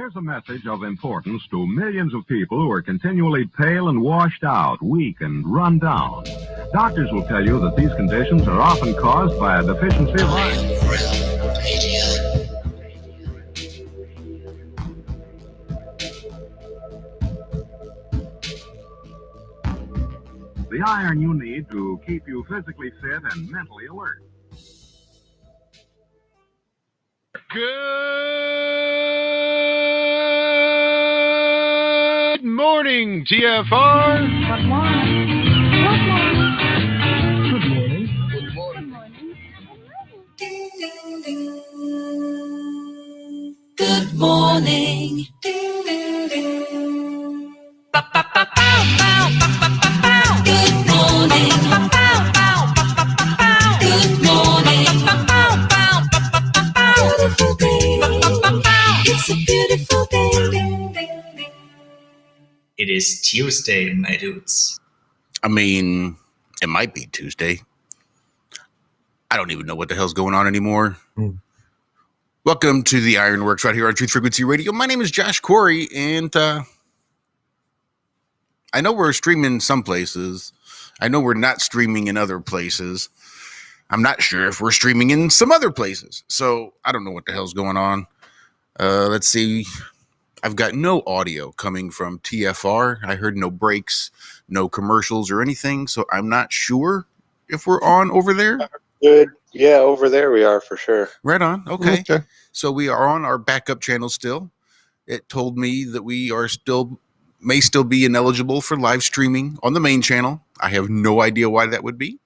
Here's a message of importance to millions of people who are continually pale and washed out, weak and run down. Doctors will tell you that these conditions are often caused by a deficiency of iron. The iron you need to keep you physically fit and mentally alert. Good morning, TFR. Good morning. Good morning. Good morning. Ding, ding, ding. Good morning. Ding, ding, ding. Ba, ba, ba, bow, bow, ba, ba, ba, bow. Good morning. Ba, ba, bow, bow, ba, ba, ba, bow. Good morning. Ba, ba, bow, bow, ba, ba, ba, bow. Beautiful day. Ba, ba, ba, bow. It's a beautiful day. Ding, ding, ding. It is Tuesday, my dudes. I mean, it might be Tuesday. I don't even know what the hell's going on anymore. Welcome to the Ironworx right here on Truth Frequency Radio. My name is Josh Corey, and I know we're streaming some places. I know we're not streaming in other places. I'm not sure if we're streaming in some other places. So I don't know what the hell's going on. Let's see. I've got no audio coming from TFR. I heard no breaks, no commercials or anything. So I'm not sure if we're on over there. Good. Yeah, over there we are for sure. Right on. Okay. So we are on our backup channel still. It told me that we are may still be ineligible for live streaming on the main channel. I have no idea why that would be.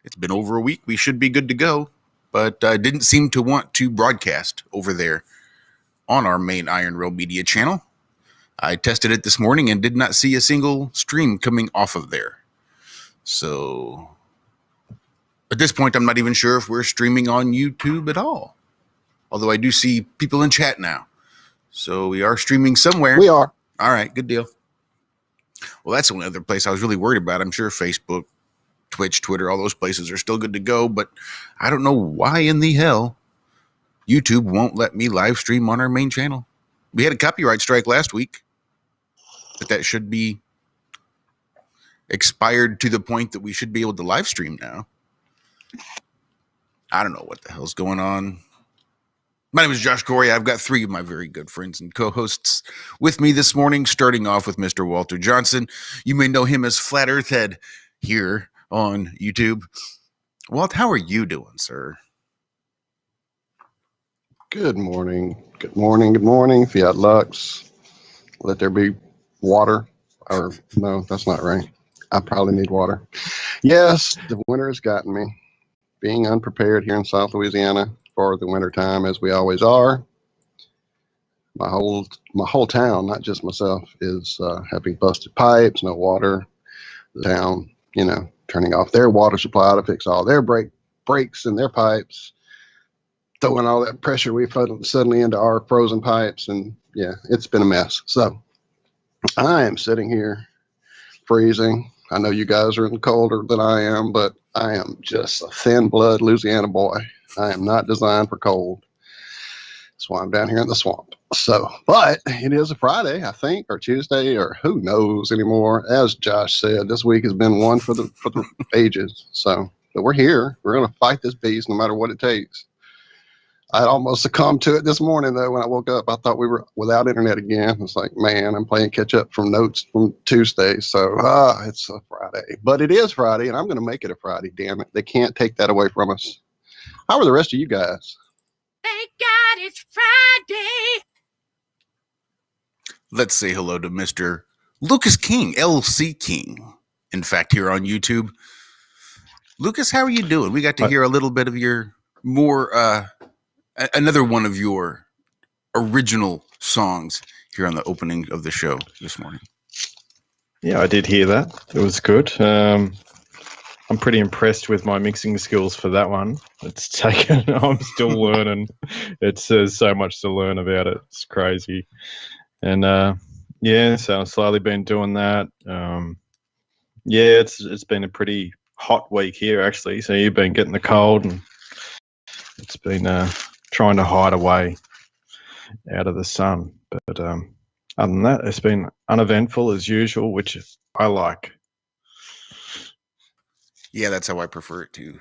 It's been over a week. We should be good to go, but I didn't seem to want to broadcast over there on our main Iron Rail Media channel. I tested it this morning and did not see a single stream coming off of there. So at this point, I'm not even sure if we're streaming on YouTube at all. Although I do see people in chat now. So we are streaming somewhere. We are. All right, good deal. Well, that's the only other place I was really worried about. I'm sure Facebook, Twitch, Twitter, all those places are still good to go. But I don't know why in the hell YouTube won't let me live stream on our main channel. We had a copyright strike last week, but that should be expired to the point that we should be able to live stream now. I don't know what the hell's going on. My name is Josh Corey. I've got three of my very good friends and co-hosts with me this morning, starting off with Mr. Walter Johnson. You may know him as Flat Earth Head here on YouTube. Walt, how are you doing, sir? Good morning. Good morning. Good morning. Fiat Lux. Let there be water. Or no, that's not right. I probably need water. Yes, the winter has gotten me. Being unprepared here in South Louisiana for the winter time, as we always are. My whole town, not just myself, is having busted pipes, no water. The town, turning off their water supply to fix all their breaks in their pipes. Throwing all that pressure we put suddenly into our frozen pipes, and yeah, it's been a mess. So I am sitting here freezing. I know you guys are colder than I am, but I am just a thin blood Louisiana boy. I am not designed for cold. That's why I'm down here in the swamp. So, but it is a Friday, I think, or Tuesday, or who knows anymore. As Josh said, this week has been one for the ages. So, but we're here. We're going to fight this beast no matter what it takes. I almost succumbed to it this morning, though, when I woke up. I thought we were without internet again. It's like, man, I'm playing catch up from notes from Tuesday. So, it's a Friday. But it is Friday, and I'm going to make it a Friday, damn it. They can't take that away from us. How are the rest of you guys? Thank God it's Friday. Let's say hello to Mr. Lucas King, LC King. In fact, here on YouTube. Lucas, how are you doing? We got to hear a little bit of your another one of your original songs here on the opening of the show this morning. Yeah, I did hear that. It was good. I'm pretty impressed with my mixing skills for that one. It's taken, I'm still learning. There's so much to learn about it. It's crazy. And so I've slowly been doing that. It's been a pretty hot week here, actually. So you've been getting the cold, and it's been trying to hide away out of the sun. But other than that, it's been uneventful as usual, which I like. Yeah, that's how I prefer it too.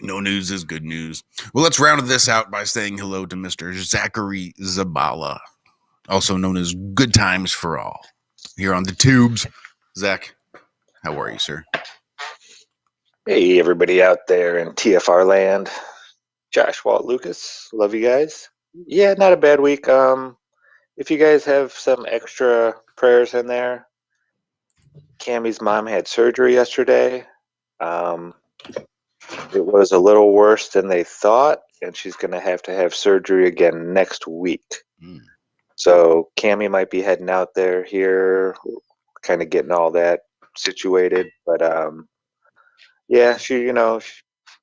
No news is good news. Well, let's round this out by saying hello to Mr. Zachary Zabala, also known as Good Times for All, here on the tubes. Zach, how are you, sir? Hey, everybody out there in TFR land. Josh, Walt, Lucas, love you guys. Yeah, not a bad week. If you guys have some extra prayers in there, Cammy's mom had surgery yesterday. It was a little worse than they thought, and she's going to have surgery again next week. So Cammy might be heading out there here, kind of getting all that situated. But yeah,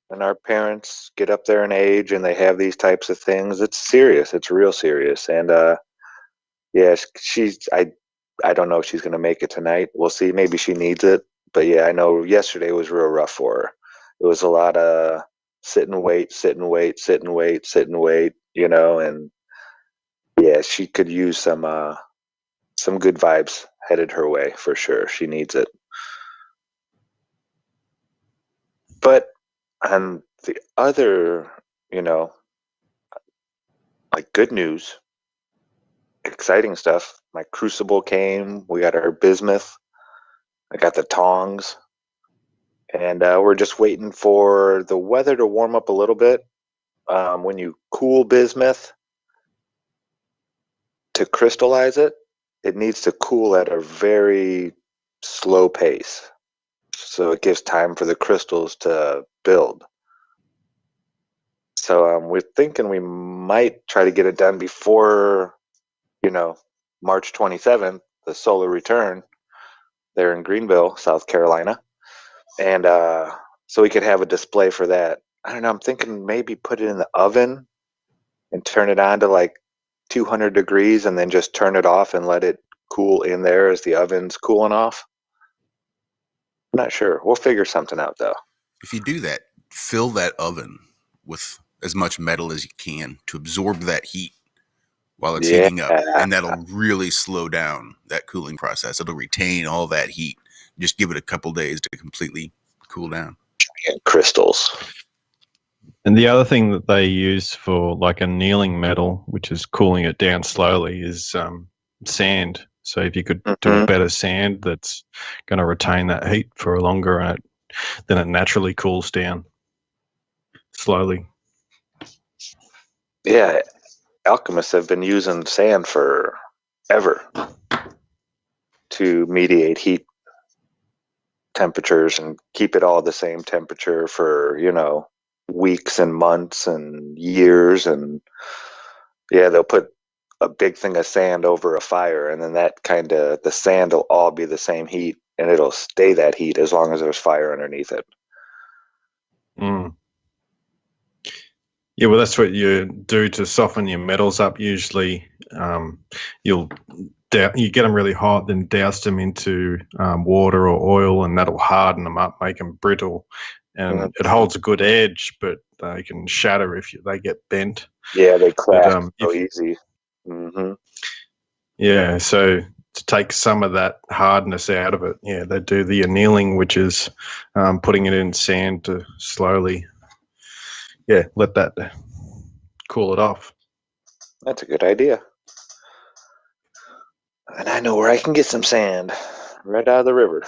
when our parents get up there in age and they have these types of things, it's serious. It's real serious. And yeah, I don't know if she's going to make it tonight. We'll see. Maybe she needs it. But yeah, I know yesterday was real rough for her. It was a lot of sit and wait, and yeah, she could use some good vibes headed her way for sure. She needs it. But on the other, like good news, exciting stuff. My crucible came. We got our bismuth. I got the tongs. And we're just waiting for the weather to warm up a little bit. When you cool bismuth to crystallize it, it needs to cool at a very slow pace. So it gives time for the crystals to build. So we're thinking we might try to get it done before, March 27th, the solar return there in Greenville, South Carolina. And so we could have a display for that. I don't know. I'm thinking maybe put it in the oven and turn it on to like 200 degrees and then just turn it off and let it cool in there as the oven's cooling off. I'm not sure. We'll figure something out though. If you do that, fill that oven with as much metal as you can to absorb that heat while it's heating up. And that'll really slow down that cooling process. It'll retain all that heat. Just give it a couple days to completely cool down. Crystals. And the other thing that they use for like annealing metal, which is cooling it down slowly, is sand. So if you could do a better sand that's going to retain that heat for longer, and then it naturally cools down slowly. Yeah, alchemists have been using sand for ever to mediate heat temperatures and keep it all the same temperature for, weeks and months and years. And yeah, they'll put a big thing of sand over a fire, and then the sand will all be the same heat, and it'll stay that heat as long as there's fire underneath it. Yeah, well, that's what you do to soften your metals up. Usually, you get them really hot, then douse them into water or oil, and that'll harden them up, make them brittle. And it holds a good edge, but they can shatter if they get bent. Yeah, they crack so easy. Yeah, so to take some of that hardness out of it, yeah, they do the annealing, which is putting it in sand to slowly, let that cool it off. That's a good idea. And I know where I can get some sand right out of the river.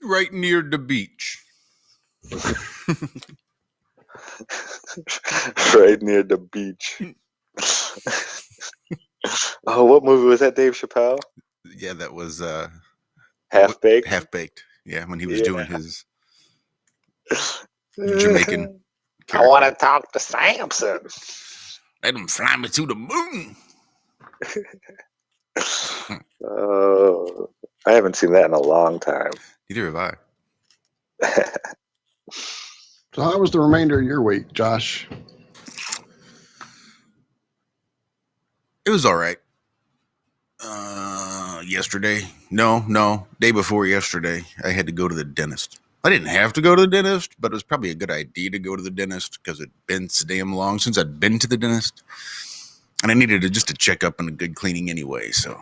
Right near the beach. Right near the beach. Oh, what movie was that, Dave Chappelle? Yeah, that was Half-Baked? Half-Baked. Yeah, when he was doing his Jamaican character. I want to talk to Samson. Let him fly me to the moon. Oh, I haven't seen that in a long time. Neither have I. So how was the remainder of your week, Josh? It was all right. Yesterday, day before yesterday, I had to go to the dentist. I didn't have to go to the dentist, but it was probably a good idea to go to the dentist because it'd been so damn long since I'd been to the dentist. And I needed just a checkup and a good cleaning anyway. So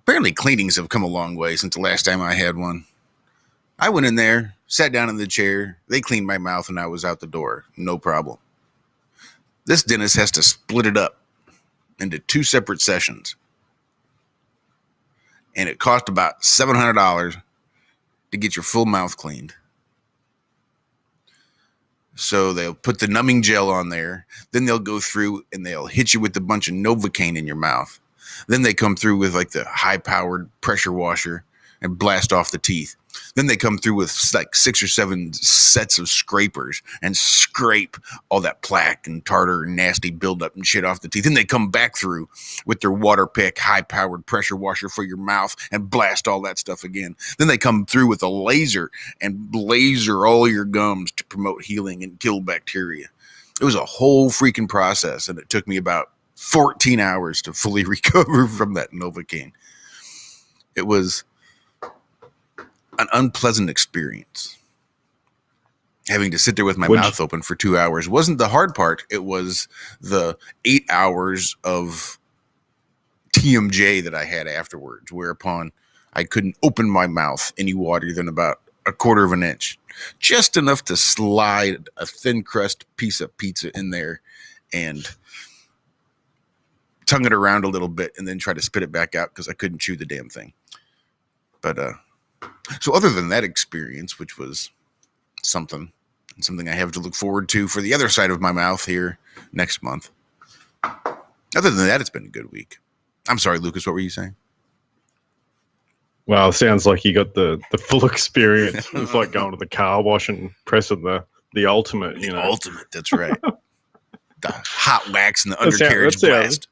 apparently cleanings have come a long way since the last time I had one. I went in there, sat down in the chair. They cleaned my mouth and I was out the door. No problem. This dentist has to split it up into 2 separate sessions. And it cost about $700 to get your full mouth cleaned. So they'll put the numbing gel on there. Then they'll go through and they'll hit you with a bunch of Novocaine in your mouth. Then they come through with like the high-powered pressure washer and blast off the teeth. Then they come through with like 6 or 7 sets of scrapers and scrape all that plaque and tartar and nasty buildup and shit off the teeth. Then they come back through with their water pick, high-powered pressure washer for your mouth and blast all that stuff again. Then they come through with a laser and laser all your gums to promote healing and kill bacteria. It was a whole freaking process, and it took me about 14 hours to fully recover from that Novocaine. It was an unpleasant experience. Having to sit there with my mouth open for 2 hours wasn't the hard part. It was the 8 hours of TMJ that I had afterwards, whereupon I couldn't open my mouth any wider than about 1/4 of an inch. Just enough to slide a thin crust piece of pizza in there and tongue it around a little bit and then try to spit it back out because I couldn't chew the damn thing. But, so other than that experience, which was something I have to look forward to for the other side of my mouth here next month. Other than that, it's been a good week. I'm sorry, Lucas, what were you saying? Well, it sounds like you got the full experience. It's like going to the car wash and pressing the ultimate, you know. Ultimate, that's right. The hot wax and the undercarriage blast.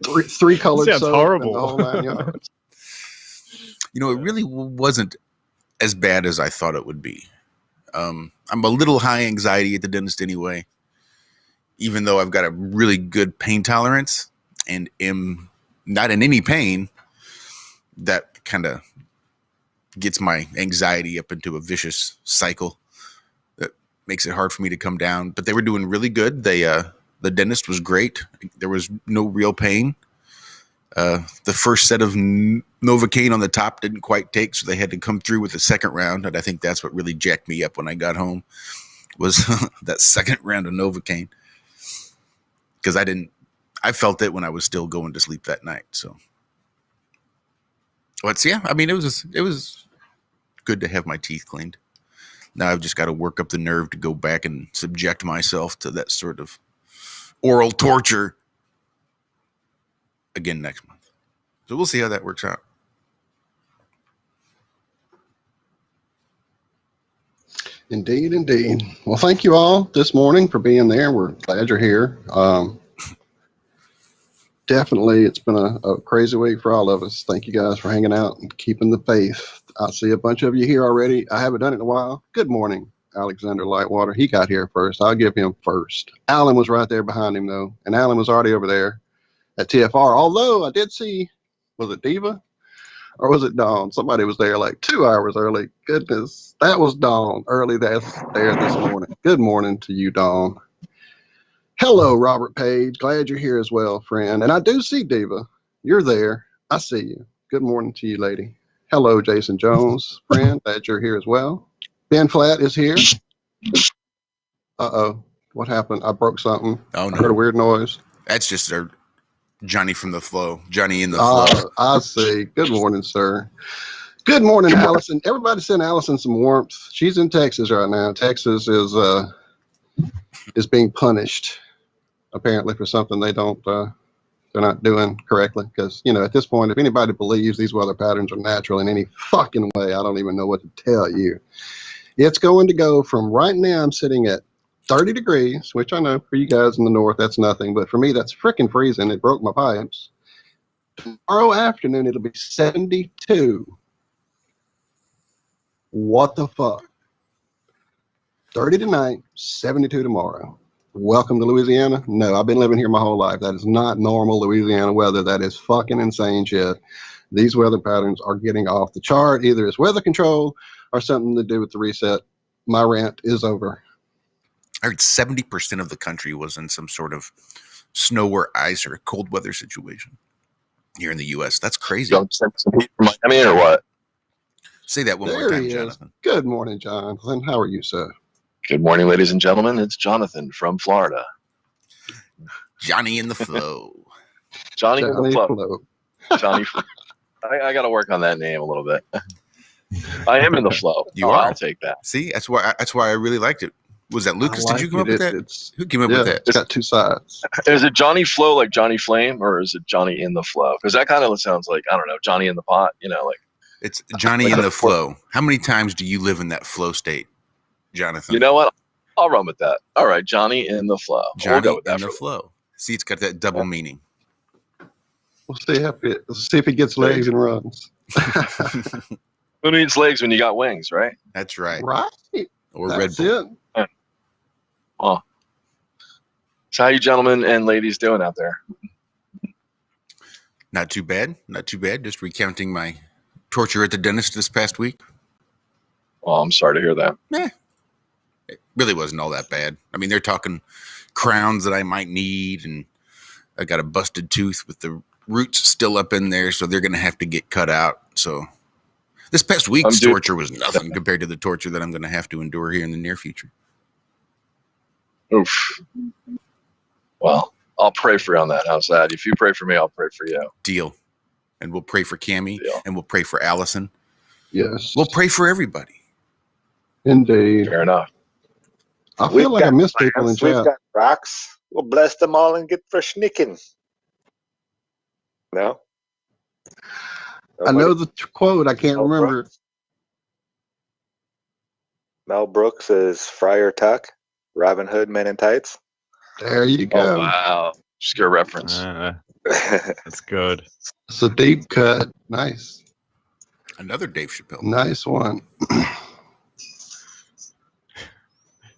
3 colored sounds soap horrible. and the whole 9 yards. You know, it really wasn't as bad as I thought it would be. I'm a little high anxiety at the dentist anyway, even though I've got a really good pain tolerance and am not in any pain. That kind of gets my anxiety up into a vicious cycle that makes it hard for me to come down. But they were doing really good. The dentist was great. There was no real pain. The first set of Novocaine on the top didn't quite take, so they had to come through with the second round. And I think that's what really jacked me up when I got home was that second round of Novocaine. Because I felt it when I was still going to sleep that night. So, but yeah, I mean, it was good to have my teeth cleaned. Now I've just got to work up the nerve to go back and subject myself to that sort of oral torture again next month. So we'll see how that works out. Indeed, indeed. Well, thank you all this morning for being there. We're glad you're here. Definitely, it's been a crazy week for all of us. Thank you guys for hanging out and keeping the faith. I see a bunch of you here already. I haven't done it in a while. Good morning, Alexander Lightwater. He got here first. I'll give him first. Alan was right there behind him, though, and Alan was already over there at TFR. Although I did see, was it Diva or was it Dawn? Somebody was there like 2 hours early. Goodness, that was Dawn early there this morning. Good morning to you, Dawn. Hello, Robert Page. Glad you're here as well, friend. And I do see Diva. You're there. I see you. Good morning to you, lady. Hello, Jason Jones, friend. Glad you're here as well. Ben Flatt is here. Uh-oh. What happened? I broke something. Oh, no. I heard a weird noise. That's just our Johnny from the flow. Johnny in the flow. I see. Good morning, sir. Good morning, Allison. Everybody send Allison some warmth. She's in Texas right now. Texas is being punished, apparently, for something they're not doing correctly. Because, you know, at this point, if anybody believes these weather patterns are natural in any fucking way, I don't even know what to tell you. It's going to go from right now, I'm sitting at 30 degrees, which I know for you guys in the north, that's nothing. But for me, that's freaking freezing. It broke my pipes. Tomorrow afternoon, it'll be 72. What the fuck? 30 tonight, 72 tomorrow. Welcome to Louisiana. No, I've been living here my whole life. That is not normal Louisiana weather. That is fucking insane shit. These weather patterns are getting off the chart. Either it's weather control or something to do with the reset. My rant is over. I heard 70% of the country was in some sort of snow or ice or a cold weather situation here in the U.S. That's crazy. Don't send some heat from Miami or what? Say that one more There time, he is. Jonathan. Good morning, Jonathan. How are you, sir? Good morning, ladies and gentlemen. It's Jonathan from Florida. Johnny in the flow. Johnny in the flow. Flo. Johnny. I got to work on that name a little bit. I am in the flow. You are. I'll take that. See, that's why I really liked it. Was that Lucas? I Did you like come up it. with that? It's, Who came up yeah, with that? it's got two sides. Is it Johnny Flow like Johnny Flame, or is it Johnny in the flow? Because that kind of sounds like, I don't know, Johnny in the pot. Like It's Johnny in the flow. How many times do you live in that flow state, Jonathan? You know what? I'll run with that. All right, Johnny in the flow. Johnny we'll go with that in the flow. See, it's got that double meaning. We'll see if he gets legs and runs. Who needs legs when you got wings, right? That's right. Right. Or That's Red Bull. it. Oh. So how you gentlemen and ladies doing out there? Not too bad. Not too bad. Just recounting my torture at the dentist this past week. Oh, I'm sorry to hear that. It really wasn't all that bad. I mean, they're talking crowns that I might need, and I got a busted tooth with the roots still up in there, so they're going to have to get cut out. So this past week's torture was nothing compared to the torture that I'm going to have to endure here in the near future. Oof. Well, I'll pray for you on that. How's that? If you pray for me, I'll pray for you. Deal. And we'll pray for Cammie, Deal. and we'll pray for Allison. Yes. We'll pray for everybody. Indeed. Fair enough. I feel like I miss people in We've chat. got rocks. We'll bless them all and get fresh nicking. No? I know the quote. I can't Mel remember. Brooks? Mel Brooks is Friar Tuck, Robin Hood, Men in Tights. There you go. Oh, wow. Obscure reference. That's good. It's a deep cut. Nice. Another Dave Chappelle. Nice one.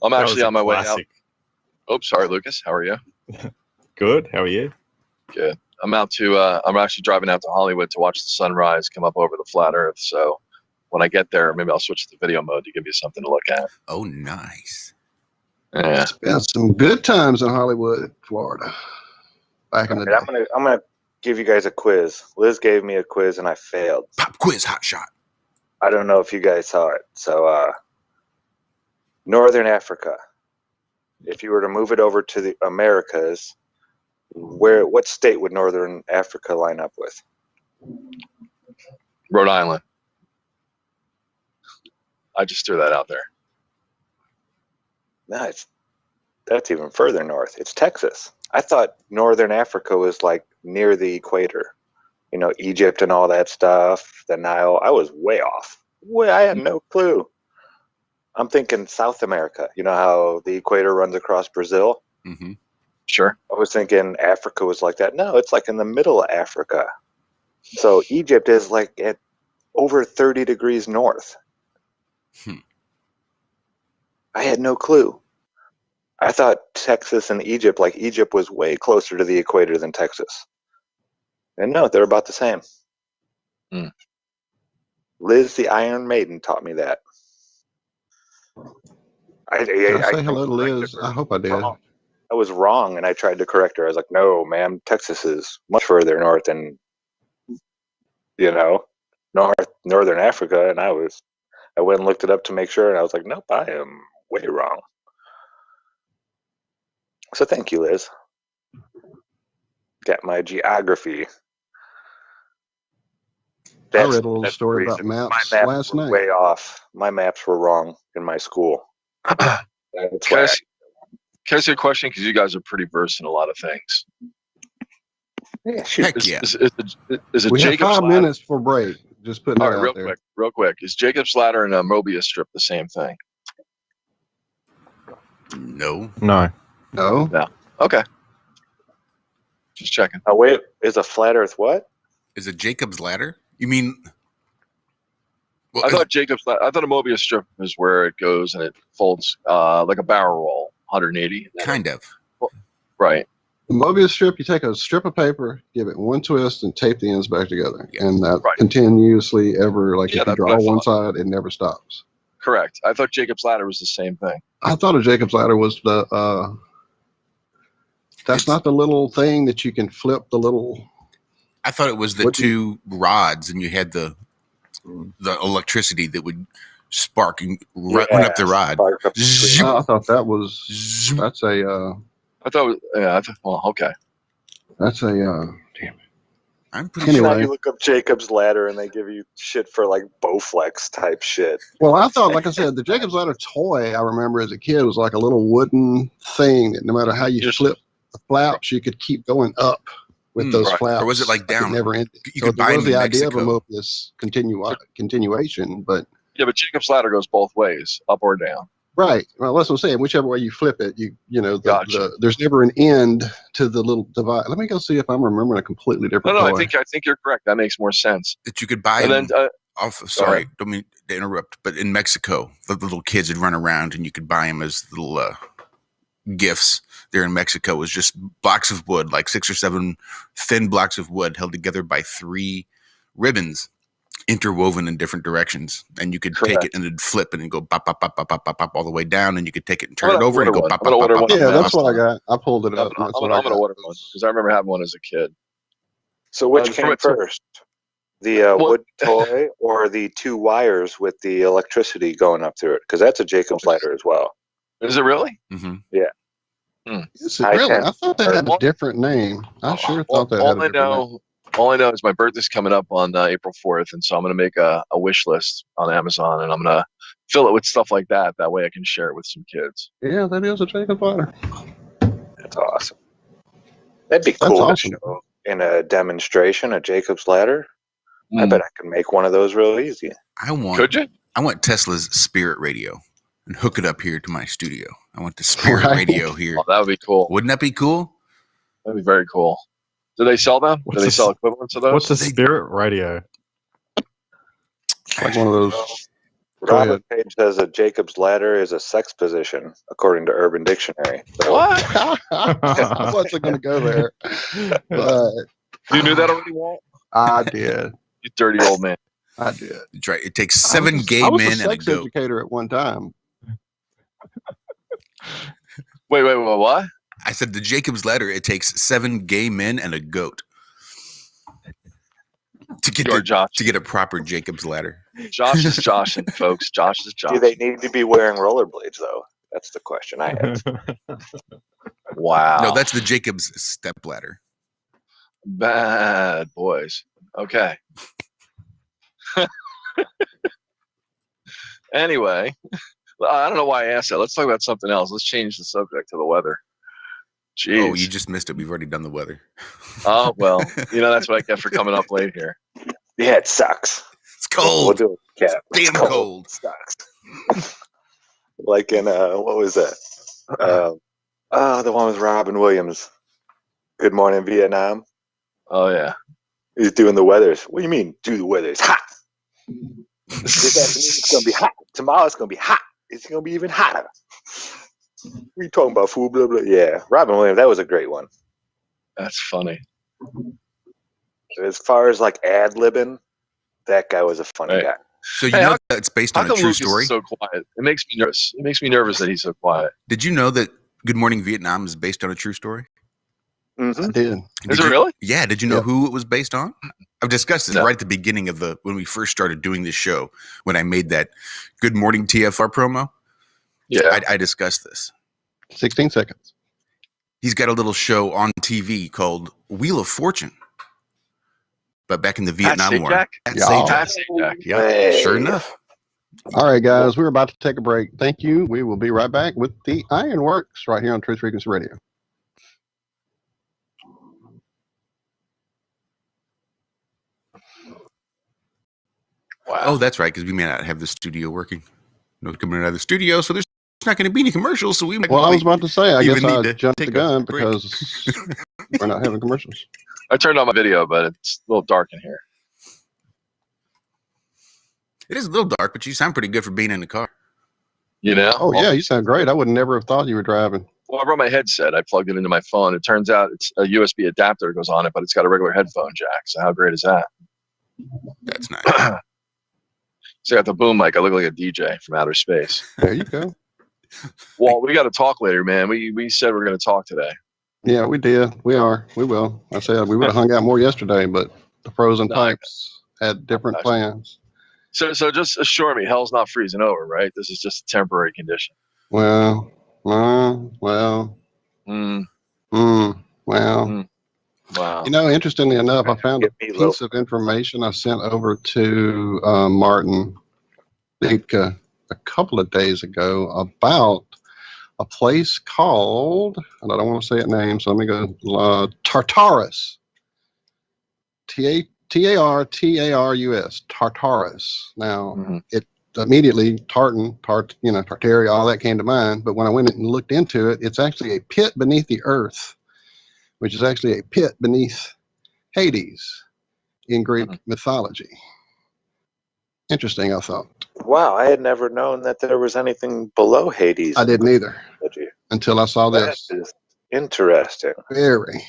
I'm That actually was a on my way out. classic. Oh, sorry, Lucas. How are you? Good. How are you? Good. I'm actually driving out to Hollywood to watch the sunrise come up over the flat earth. So when I get there, maybe I'll switch to video mode to give you something to look at. Oh, nice. Yeah. Spent some good times in Hollywood, Florida. Back in the day. I'm gonna give you guys a quiz. Liz gave me a quiz and I failed. Pop quiz, hot shot. I don't know if you guys saw it. So Northern Africa. If you were to move it over to the Americas, what state would Northern Africa line up with? Rhode Island. I just threw that out there. No, that's even further north. It's Texas. I thought Northern Africa was like near the equator. Egypt and all that stuff, the Nile. I was way off. I had no clue. I'm thinking South America. You know how the equator runs across Brazil? Mm-hmm. Sure. I was thinking Africa was like that. No, it's like in the middle of Africa. So Egypt is like at over 30 degrees north. I had no clue. I thought Texas and Egypt, like Egypt was way closer to the equator than Texas. And no, they're about the same. Liz, the Iron Maiden, taught me that. Did I say hello to Liz? I hope I did. I was wrong, and I tried to correct her. I was like, no, ma'am, Texas is much further north than, Northern Africa. And I went and looked it up to make sure, and I was like, nope, I am way wrong. So thank you, Liz. Got my geography. I read a little story about maps last night. Way off. My maps were wrong in my school. That's Can why I ask you a question? Because you guys are pretty versed in a lot of things. Yeah, shoot. Heck yeah. Is it We have Jacob's 5 ladder? minutes for break. Just putting All that right, out there. real quick. Is Jacob's ladder and a Mobius strip the same thing? No. No. No. Okay. Just checking. Oh, wait, is a flat Earth what? Is it Jacob's ladder? You mean? Well, I thought a Mobius strip is where it goes and it folds like a barrel roll, 180. kind of. Right. The Mobius strip, you take a strip of paper, give it one twist, and tape the ends back together. Yeah. And that Right. continuously ever, like Yeah, if you that's draw what I one thought. side, it never stops. Correct. I thought Jacob's ladder was the same thing. I thought a Jacob's ladder was the That's not the little thing that you can flip the little. I thought it was the two rods, and you had the electricity that would spark and run up the rod. I thought that was. That's a. I thought. Well, okay. That's a. Damn it. I'm pretty Anyway. Now you look up Jacob's Ladder and they give you shit for like Bowflex type shit. Well, I thought, like I said, the Jacob's Ladder toy I remember as a kid was like a little wooden thing that no matter how you flip the flaps, you could keep going up with those flaps. Or was it like down? It never ended. You could buy them the in idea Mexico. of them open this continuation, but Yeah, but Jacob's Ladder goes both ways, up or down. right. Well, that's what I'm saying. Whichever way you flip it, you know, Gotcha. there's never an end to the little device. Let me go see if I'm remembering a completely different No, toy. I think you're correct. That makes more sense. That you could buy And them then, off. Sorry, don't mean to interrupt, but in Mexico, the little kids would run around, and you could buy them as little gifts. There in Mexico was just blocks of wood, like 6 or 7 thin blocks of wood held together by 3 ribbons interwoven in different directions, and you could take it and it'd flip and it'd go bop, bop, bop, bop, bop, bop, bop, all the way down, and you could take it and turn it over and go bop, bop, bop, bop. Yeah, that's what I got. I pulled it up. I'm gonna order one because I remember having one as a kid. So which came first? The wood toy or the 2 wires with the electricity going up through it? Because that's a Jacob's Ladder as well. Is it really? Mm-hmm. Yeah. Is it really? I thought they had a different name. I sure thought they had a different name. All I know is my birthday's coming up on April 4th, and so I'm going to make a wish list on Amazon, and I'm going to fill it with stuff like that. That way I can share it with some kids. Yeah, that is a Jacob's Ladder. That's awesome. That'd be cool to show in a demonstration, a Jacob's Ladder. I bet I can make one of those real easy. Could you? I want Tesla's Spirit Radio and hook it up here to my studio. I want the Spirit Radio here. Oh, that would be cool. Wouldn't that be cool? That'd be very cool. Do they sell them? Do they sell equivalents of those? What's a Spirit Radio? Like one of those. Robert Page says a Jacob's Ladder is a sex position, according to Urban Dictionary. So, what? I wasn't going to go there. But you knew that already, Walt? I did. You dirty old man. I did. That's right. It takes 7 gay I was men a and a sex goat. educator at one time. Wait, what? I said the Jacob's Ladder, it takes 7 gay men and a goat to get a proper Jacob's Ladder. Josh is joshing, folks. Josh is joshing. do they need to be wearing rollerblades, though? That's the question I have. Wow. No, that's the Jacob's step ladder. Bad boys. Okay. Anyway, I don't know why I asked that. Let's talk about something else. Let's change the subject to the weather. Jeez. Oh, you just missed it. We've already done the weather. Oh, well, that's what I get for coming up late here. Yeah, it sucks. It's cold. We'll do it. Yeah, Damn cold. It sucks. Like in, what was that? The one with Robin Williams. Good Morning Vietnam. Oh, yeah. He's doing the weathers. What do you mean, do the weather? It's hot. This afternoon it's going to be hot. Tomorrow it's going to be hot. It's going to be even hotter. What are you talking about, fool? Blah, blah. Yeah, Robin Williams, that was a great one. That's funny. As far as like ad-libbing, that guy was a funny guy. So you know that it's based on a true Lucas story? is so quiet? It makes me nervous. It makes me nervous that he's so quiet. Did you know that Good Morning Vietnam is based on a true story? Mm-hmm. I did. Is it really? Yeah. Did you know who it was based on? I've discussed this right at the beginning of when we first started doing this show, when I made that Good Morning TFR promo. Yeah. I discussed this. 16 seconds. He's got a little show on TV called Wheel of Fortune. But back in the Vietnam War. That's Sajak. Yeah, Hey. sure enough. All right, guys, we're about to take a break. Thank you. We will be right back with the Ironworx right here on Truth Frequency Radio. Wow. Oh, that's right, because we may not have the studio working. No coming out of the studio, so there's not going to be any commercials. So we might Well, I was about to say, I guess I jumped the take a gun break. because we're not having commercials. I turned on my video, but it's a little dark in here. It is a little dark, but you sound pretty good for being in the car. You know? Oh, yeah, you sound great. I would never have thought you were driving. Well, I brought my headset. I plugged it into my phone. It turns out it's a USB adapter that goes on it, but it's got a regular headphone jack. So how great is that? That's nice. So I got the boom mic. I look like a DJ from outer space. There you go. Well, we got to talk later, man. We said we're going to talk today. Yeah, we did. We are. We will. I said we would have hung out more yesterday, but the frozen No, I- pipes had different Gotcha. plans. So just assure me, hell's not freezing over, right? This is just a temporary condition. Well, Mm, well, mm, well. wow. You know, interestingly enough, I found a Get meatloaf. piece of information I sent over to Martin, I think a couple of days ago, about a place called, and I don't want to say it name, so let me go, Tartarus. Tartarus. Tartarus. Now, Mhm. it immediately, Tartaria, all that came to mind. But when I went and looked into it, it's actually a pit beneath the earth, which is actually a pit beneath Hades in Greek mythology. Interesting, I thought. Wow, I had never known that there was anything below Hades. I in didn't Greek either mythology. until I saw That this. is interesting. Very.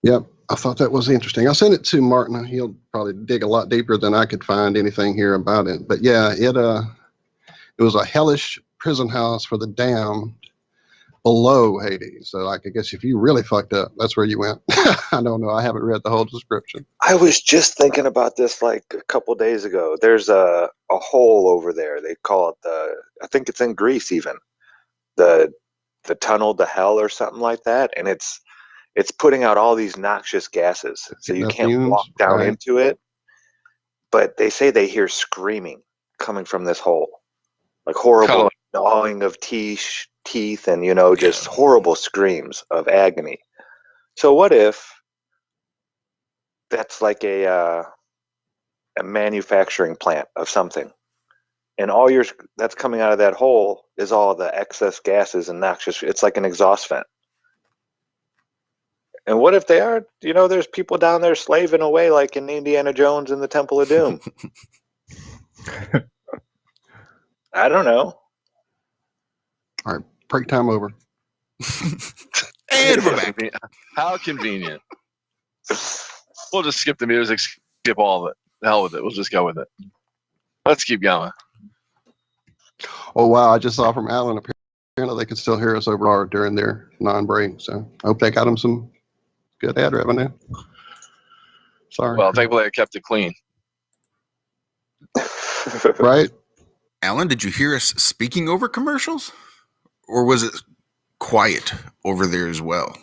Yep. I thought that was interesting. I sent it to Martin. He'll probably dig a lot deeper than I could find anything here about it. But yeah, it was a hellish prison house for the damned below Hades. So like, I guess if you really fucked up, that's where you went. I don't know. I haven't read the whole description. I was just thinking about this like a couple days ago. There's a hole over there. They call it I think it's in Greece even. The tunnel to hell or something like that. And it's putting out all these noxious gases. So you can't Fumes, walk down right. into it. But they say they hear screaming coming from this hole. Like horrible Kinda like- gnawing of teeth and, just horrible screams of agony. So what if that's like a manufacturing plant of something, and all that's coming out of that hole is all the excess gases and noxious. It's like an exhaust vent. And what if they are? There's people down there slaving away like in Indiana Jones and the Temple of Doom. I don't know. All right. Break time over. And we're back. How convenient. We'll just skip the music, skip all of it. The hell with it. We'll just go with it. Let's keep going. Oh, wow. I just saw from Alan, apparently they could still hear us over during their non-break. So I hope they got them some good ad revenue. Sorry. Well, thankfully I kept it clean. Right? Alan, did you hear us speaking over commercials? Or was it quiet over there as well?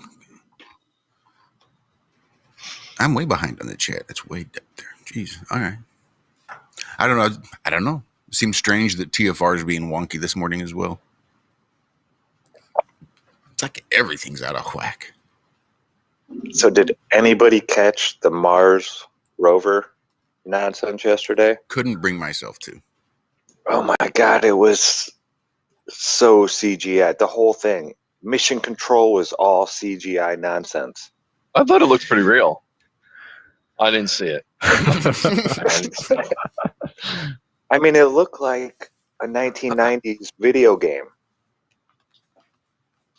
I'm way behind on the chat. It's way up there. Jeez. All right. I don't know. It seems strange that TFR is being wonky this morning as well. It's like everything's out of whack. So did anybody catch the Mars rover nonsense yesterday? Couldn't bring myself to. Oh my God, it was so CGI. The whole thing. Mission Control was all CGI nonsense. I thought it looked pretty real. I didn't see it. I mean, it looked like a 1990s video game.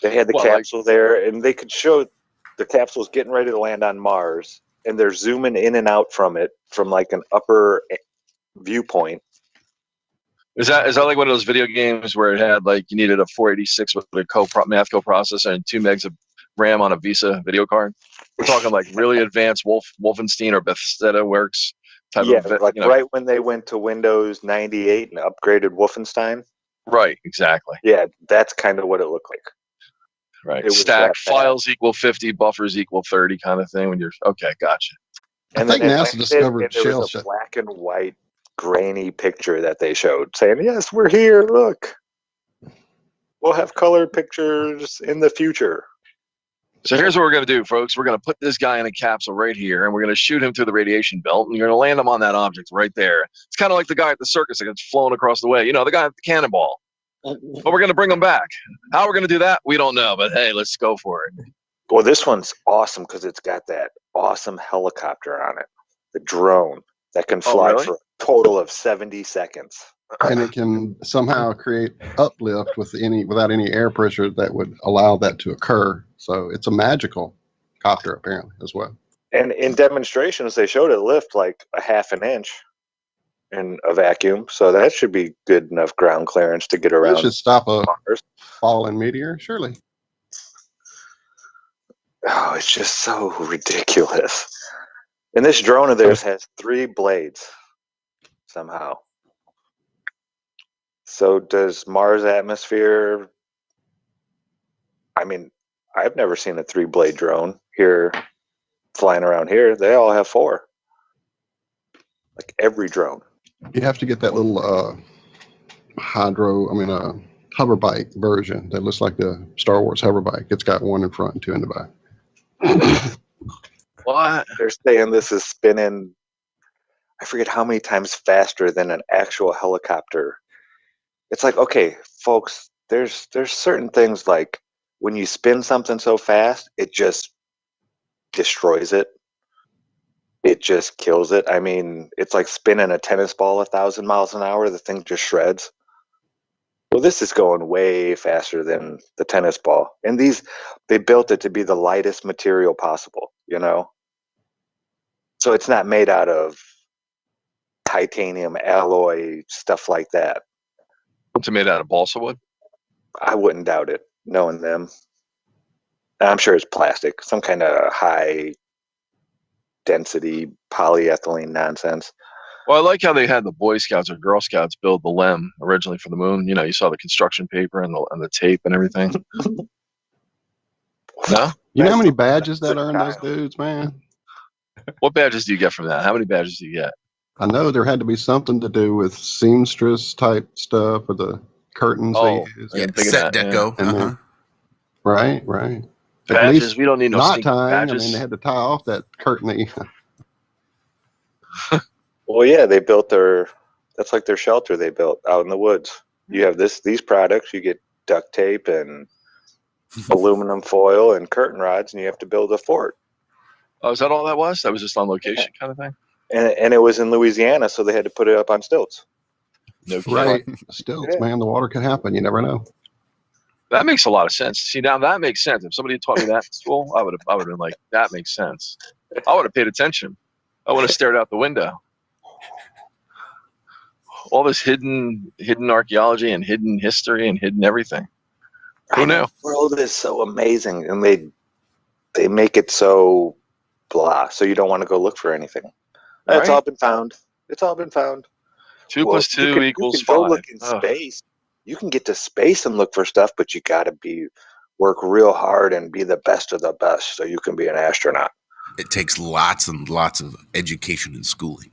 They had the capsule there, and they could show the capsule's getting ready to land on Mars, and they're zooming in and out from it from like an upper viewpoint. Is that like one of those video games where it had like you needed a 486 with a math coprocessor and 2 megs of RAM on a Visa video card? We're talking like really advanced Wolfenstein or Bethesda Works type of right when they went to Windows 98 and upgraded Wolfenstein. Right, exactly. Yeah, that's kind of what it looked like. Right. Stack files equal 50, buffers equal 30 kind of thing when you're okay, gotcha. And I think NASA discovered there was a black and white grainy picture that they showed saying, yes, we're here, look. We'll have colored pictures in the future. So here's what we're going to do, folks. We're going to put this guy in a capsule right here, and we're going to shoot him through the radiation belt, and you're going to land him on that object right there. It's kind of like the guy at the circus that gets flown across the way. The guy at the cannonball. But we're going to bring him back. How we're going to do that, we don't know. But, hey, let's go for it. Well, this one's awesome because it's got that awesome helicopter on it, the drone that can fly for a total of 70 seconds. And it can somehow create uplift without any air pressure that would allow that to occur. So it's a magical copter apparently as well. And in demonstrations, they showed it lift like a half an inch in a vacuum. So that should be good enough ground clearance to get around. It should stop a falling meteor, surely. Oh, it's just so ridiculous. And this drone of theirs has 3 blades somehow. So does Mars atmosphere? I mean, I've never seen a 3-blade drone here flying around here. They all have 4. Like every drone. You have to get that little hover bike version that looks like the Star Wars hover bike. It's got 1 in front and 2 in the back. What? They're saying this is spinning, I forget how many times faster than an actual helicopter. It's like, okay, folks, there's certain things like when you spin something so fast, it just destroys it. It just kills it. I mean, it's like spinning a tennis ball 1,000 miles an hour. The thing just shreds. Well, this is going way faster than the tennis ball. And they built it to be the lightest material possible, you know? So it's not made out of titanium alloy, stuff like that. It's made out of balsa wood? I wouldn't doubt it, knowing them. I'm sure it's plastic, some kind of high density polyethylene nonsense. Well, I like how they had the Boy Scouts or Girl Scouts build the LEM originally for the moon. You know, you saw the construction paper and the tape and everything. No? You know how many badges that earned those dudes, man? What badges do you get from that? How many badges do you get? I know there had to be something to do with seamstress type stuff with the curtains. Oh, they used. I didn't think of that, deco. And then- right. At Badges, least we don't need no not stinking tying. badges. I mean, they had to tie off that curtain. Well, yeah, they built that's like their shelter they built out in the woods. You have these products, you get duct tape and aluminum foil and curtain rods, and you have to build a fort. Oh, is that all that was? That was just on location kind of thing? And it was in Louisiana, so they had to put it up on stilts. No kidding. Right. Stilts, man. The water could happen. You never know. That makes a lot of sense. See, now that makes sense. If somebody had taught me that in school, I would have been like, that makes sense. I would have paid attention. I would have stared out the window. All this hidden archaeology and hidden history and hidden everything. Who knew? The world is so amazing, and they make it so blah, so you don't want to go look for anything. Right? It's all been found. It's all been found. 2 plus 2 equals 5. You can go look in space. You can get to space and look for stuff, but you got to work real hard and be the best of the best so you can be an astronaut. It takes lots and lots of education and schooling.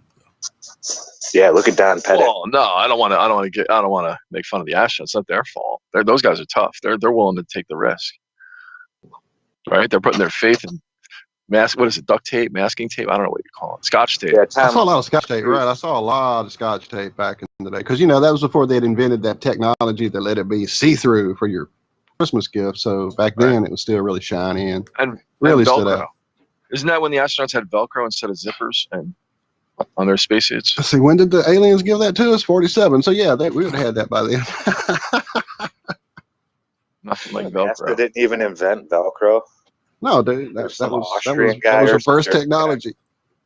Yeah, look at Don Pettit. Well, no, I don't want to make fun of the astronauts. It's not their fault. Those guys are tough. They're willing to take the risk. Right? They're putting their faith in what is it, duct tape, masking tape? I don't know what you call it. Scotch tape. Yeah, I saw a lot of Scotch tape, right? I saw a lot of Scotch tape back in the day. Because, that was before they had invented that technology that let it be see-through for your Christmas gift. So back then, it was still really shiny and really stood out. Isn't that when the astronauts had Velcro instead of zippers and on their spacesuits? Let's see, when did the aliens give that to us? 47. So, yeah, we would have had that by then. Nothing like NASA Velcro. didn't even invent Velcro. No, dude, that some was Austrian guy the or first some technology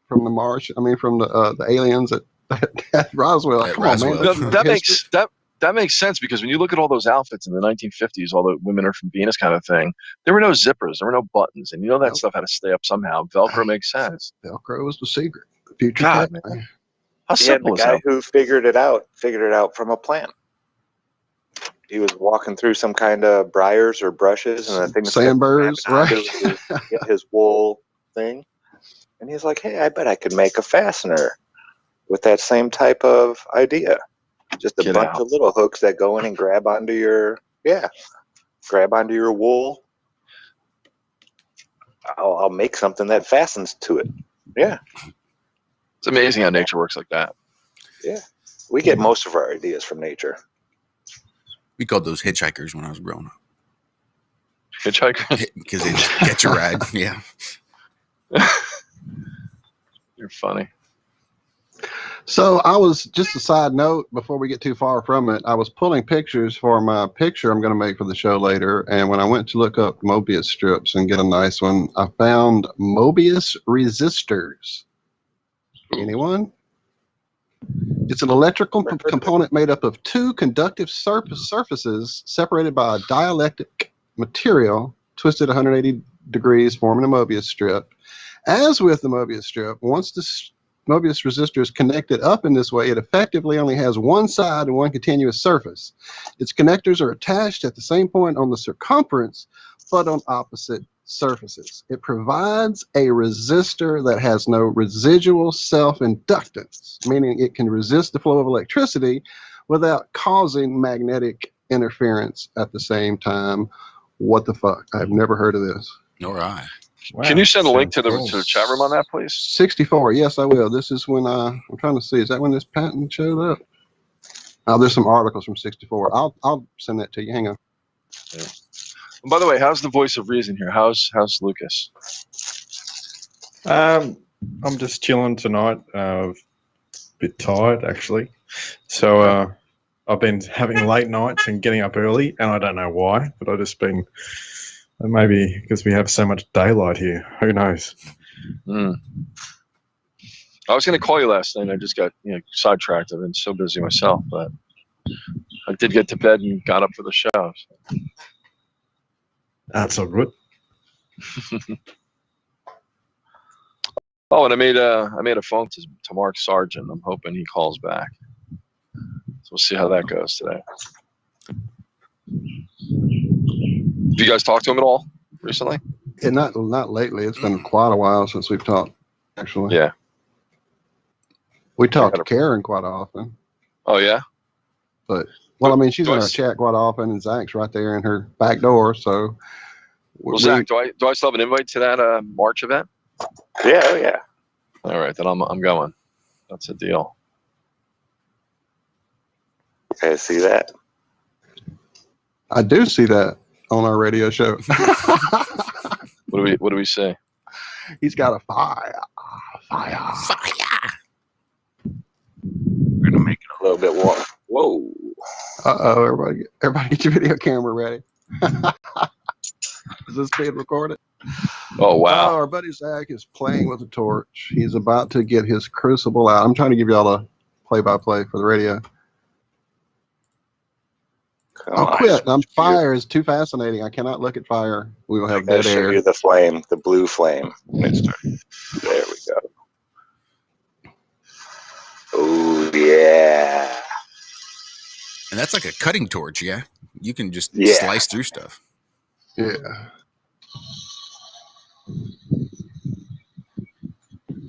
from the from the aliens at Roswell. At Come Roswell. on, man. That makes sense because when you look at all those outfits in the 1950s, all the women are from Venus kind of thing, there were no zippers, there were no buttons, and that stuff had to stay up somehow. Velcro makes sense. Velcro was the secret. The future. God, man. How simple the is guy that? who figured it out from a plant. He was walking through some kind of briars or brushes, and the thing sandburrs, right? His wool thing, and he's like, "Hey, I bet I could make a fastener with that same type of idea. Just a bunch of little hooks that go in and grab onto your wool. I'll make something that fastens to it. Yeah, it's amazing how nature works like that. Yeah, we get most of our ideas from nature." We called those hitchhikers when I was growing up. Hitchhikers? Because they just catch a ride. Yeah. You're funny. So I was, just a side note, before we get too far from it, I was pulling pictures for my picture I'm going to make for the show later. And when I went to look up Mobius strips and get a nice one, I found Mobius resistors. Anyone? It's an electrical component made up of 2 conductive surfaces separated by a dielectric material twisted 180 degrees, forming a Mobius strip. As with the Mobius strip, once the Mobius resistor is connected up in this way, it effectively only has one side and one continuous surface. Its connectors are attached at the same point on the circumference, but on opposite surfaces. It provides a resistor that has no residual self-inductance, meaning it can resist the flow of electricity without causing magnetic interference at the same time. What the fuck? I've never heard of this. Nor I. Wow, Can you send a link to the sounds cool. chat room on that, please? 64. Yes, I will. This is when I'm trying to see. Is that when this patent showed up? Oh, there's some articles from 64. I'll send that to you. Hang on. Yeah. And by the way, how's the voice of reason here? How's Lucas? I'm just chilling tonight. A bit tired actually. So I've been having late nights and getting up early, and I don't know why, but I've just been. Maybe because we have so much daylight here. Who knows? I was going to call you last night. I just got sidetracked. I've been so busy myself, but I did get to bed and got up for the show. So. That's all good. Oh, and I made a phone to Mark Sargent. I'm hoping he calls back. So we'll see how that goes today. Have you guys talked to him at all recently? Yeah, not lately. It's been quite a while since we've talked, actually. Yeah. We talk to Karen quite often. Oh, yeah? But, well, I mean, she's in our chat quite often, and Zach's right there in her back door, so. Well, Zach, do I still have an invite to that March event? Yeah. All right, then I'm going. That's a deal. Okay, see that? I do see that on our radio show. What do we say? He's got a fire. We're gonna make it a little bit warm. Whoa. Uh-oh, everybody get your video camera ready. Is this being recorded? Oh, wow. Our buddy Zach is playing with a torch. He's about to get his crucible out. I'm trying to give y'all a play-by-play for the radio. I'll quit. Fire is too fascinating. I cannot look at fire. We will have dead air. Show you the flame, the blue flame. There we go. Oh, yeah. And that's like a cutting torch, yeah? You can just slice through stuff. Yeah.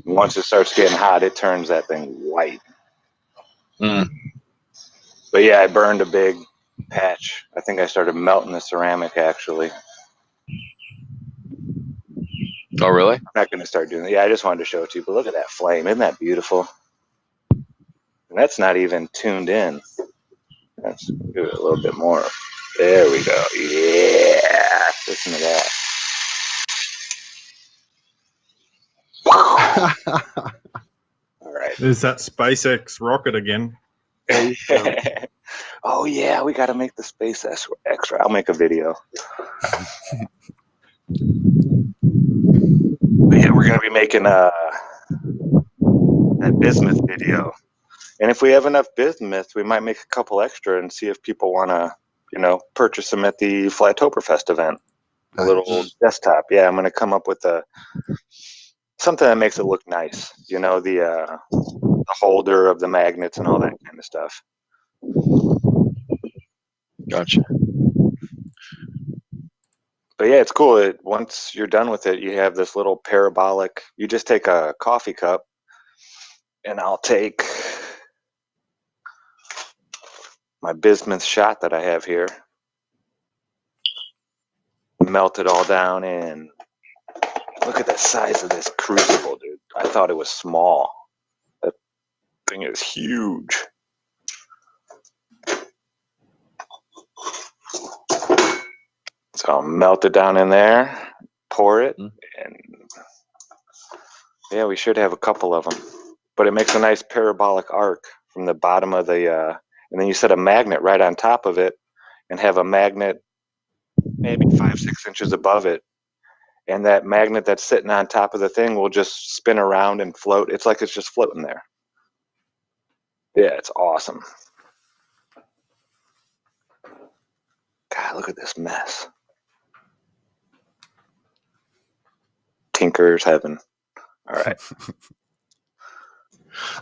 Once it starts getting hot, it turns that thing white. Mm. But yeah, I burned a big patch. I think I started melting the ceramic, actually. Oh, really? I'm not going to start doing that. Yeah, I just wanted to show it to you. But look at that flame. Isn't that beautiful? And that's not even tuned in. Let's give it a little bit more. There we go. Yeah. Listen to that. All right. There's that SpaceX rocket again. Oh, yeah. We got to make the space extra. I'll make a video. But yeah, we're going to be making that bismuth video. And if we have enough bismuth, we might make a couple extra and see if people want to, purchase them at the Flytoberfest event. A little desktop. Yeah, I'm going to come up with something that makes it look nice. The holder of the magnets and all that kind of stuff. Gotcha. But yeah, it's cool. Once you're done with it, you have this little parabolic. You just take a coffee cup, and I'll take my bismuth shot that I have here, melt it all down, and look at the size of this crucible, dude. I thought it was small. That thing is huge. So I'll melt it down in there, pour it, and yeah, we should have a couple of them. But it makes a nice parabolic arc from the bottom of the, and then you set a magnet right on top of it and have a magnet maybe 5-6 inches above it. And that magnet that's sitting on top of the thing will just spin around and float. It's like it's just floating there. Yeah, it's awesome. God, look at this mess. Tinker's heaven. All right.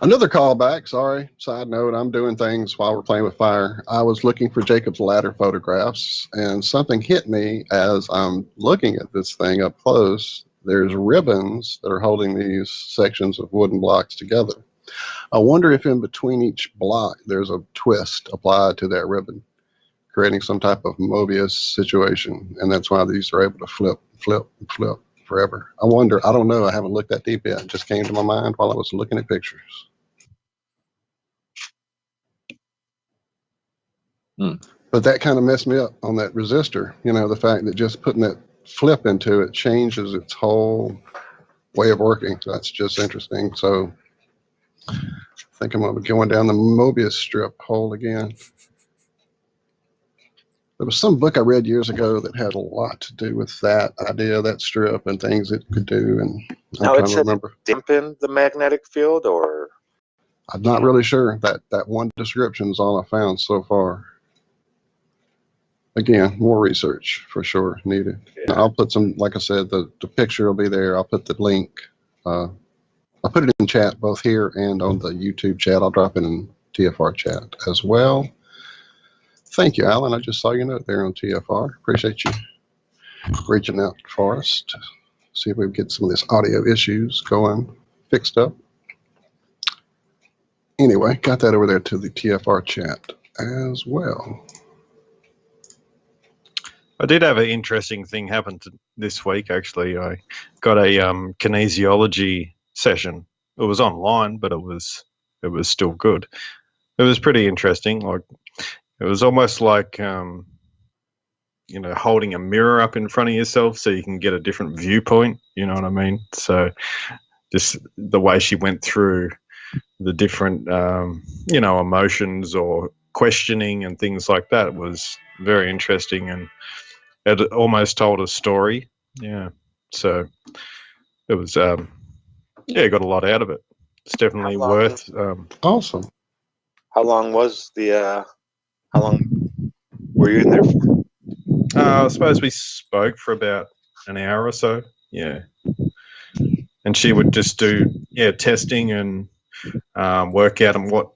Another callback, sorry. Side note, I'm doing things while we're playing with fire. I was looking for Jacob's ladder photographs, and something hit me as I'm looking at this thing up close. There's ribbons that are holding these sections of wooden blocks together. I wonder if in between each block there's a twist applied to that ribbon, creating some type of Mobius situation, and that's why these are able to flip, flip, flip forever. I wonder, I don't know, I haven't looked that deep yet. It just came to my mind while I was looking at pictures. But that kind of messed me up on that resistor. You know, the fact that just putting that flip into it changes its whole way of working. So that's just interesting. So I think I'm going to be going down the Mobius strip hole again. There was some book I read years ago that had a lot to do with that idea, that strip, and things it could do. And I'm Now trying it to said remember. dampen the magnetic field, or I'm not really sure. That one description is all I found so far. Again, more research for sure needed. Yeah. I'll put some, like I said, the picture will be there. I'll put the link. I'll put it in chat both here and on the YouTube chat. I'll drop it in TFR chat as well. Thank you, Alan. I just saw your note there on TFR. Appreciate you reaching out for us to see if we can get some of this audio issues going, fixed up. Anyway, got that over there to the TFR chat as well. I did have an interesting thing happen this week, actually. I got a kinesiology session. It was online, but it was still good. It was pretty interesting. Like, it was almost like you know, holding a mirror up in front of yourself so you can get a different viewpoint. You know what I mean? So just the way she went through the different you know, emotions or questioning and things like that was very interesting, and it almost told a story. Yeah. So it was, yeah, got a lot out of it. It's definitely How long- worth. Awesome. how long was the? How long were you in there for? I suppose we spoke for about an hour or so. Yeah. And she would just do, yeah, testing and work out on what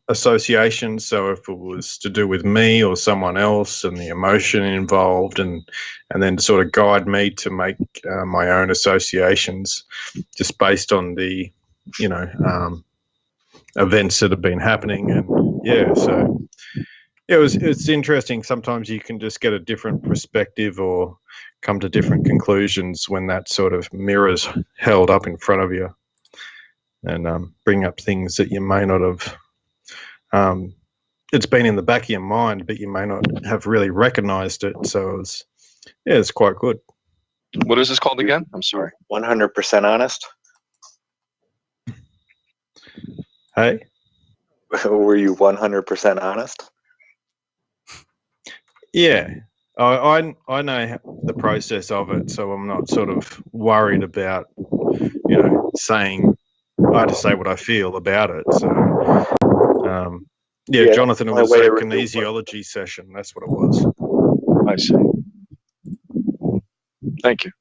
associations. So if it was to do with me or someone else, and the emotion involved, and then sort of guide me to make my own associations, just based on the, you know, events that have been happening. And yeah, so it's interesting. Sometimes you can just get a different perspective or come to different conclusions when that sort of mirror's held up in front of you, and bring up things that you may not have. It's been in the back of your mind, but you may not have really recognized it. So it's quite good. What is this called again? I'm sorry. 100% honest. Hey, Were you 100% honest? yeah, I know the process of it, so I'm not sort of worried about, you know, saying, I had to say what I feel about it. So yeah, Jonathan, it was a kinesiology session. That's what it was. I see. Thank you.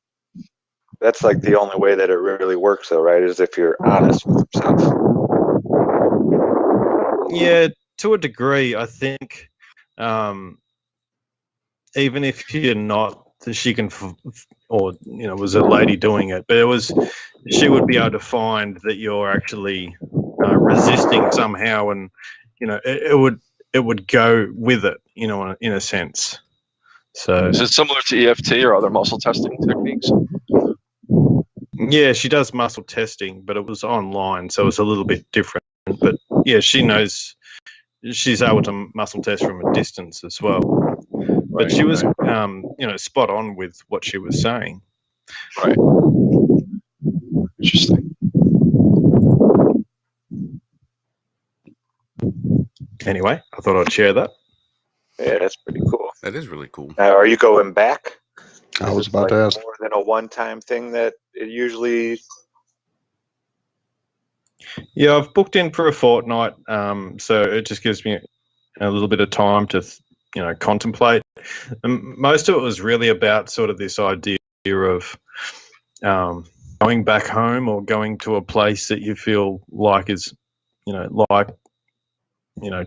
That's like the only way that it really works, though, right? Is if you're honest with yourself. Yeah, to a degree, I think. Even if you're not, she can, or you know, was a lady doing it, but she would be able to find that you're actually resisting somehow, and you know, it would go with it, you know, in a sense. So is it similar to EFT or other muscle testing techniques? Yeah, she does muscle testing, but it was online, so it's a little bit different. But yeah, she knows, she's able to muscle test from a distance as well. But she was, you know, spot on with what she was saying. Right. Interesting. Anyway, I thought I'd share that. Yeah, that's pretty cool. That is really cool. Now, are you going back? I was about to ask. More than a one-time thing that it usually. Yeah, I've booked in for a fortnight, so it just gives me a little bit of time to, you know, contemplate. And most of it was really about sort of this idea of, going back home or going to a place that you feel like is,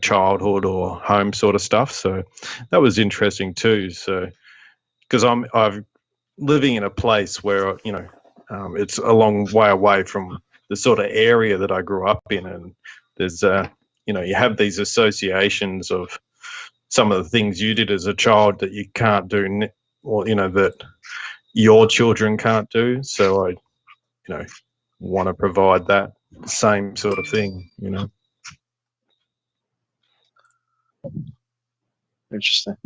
childhood or home sort of stuff. So that was interesting too. So because I'm living in a place where it's a long way away from the sort of area that I grew up in, and there's you have these associations of some of the things you did as a child that you can't do, or that your children can't do. So I want to provide that same sort of thing. Interesting.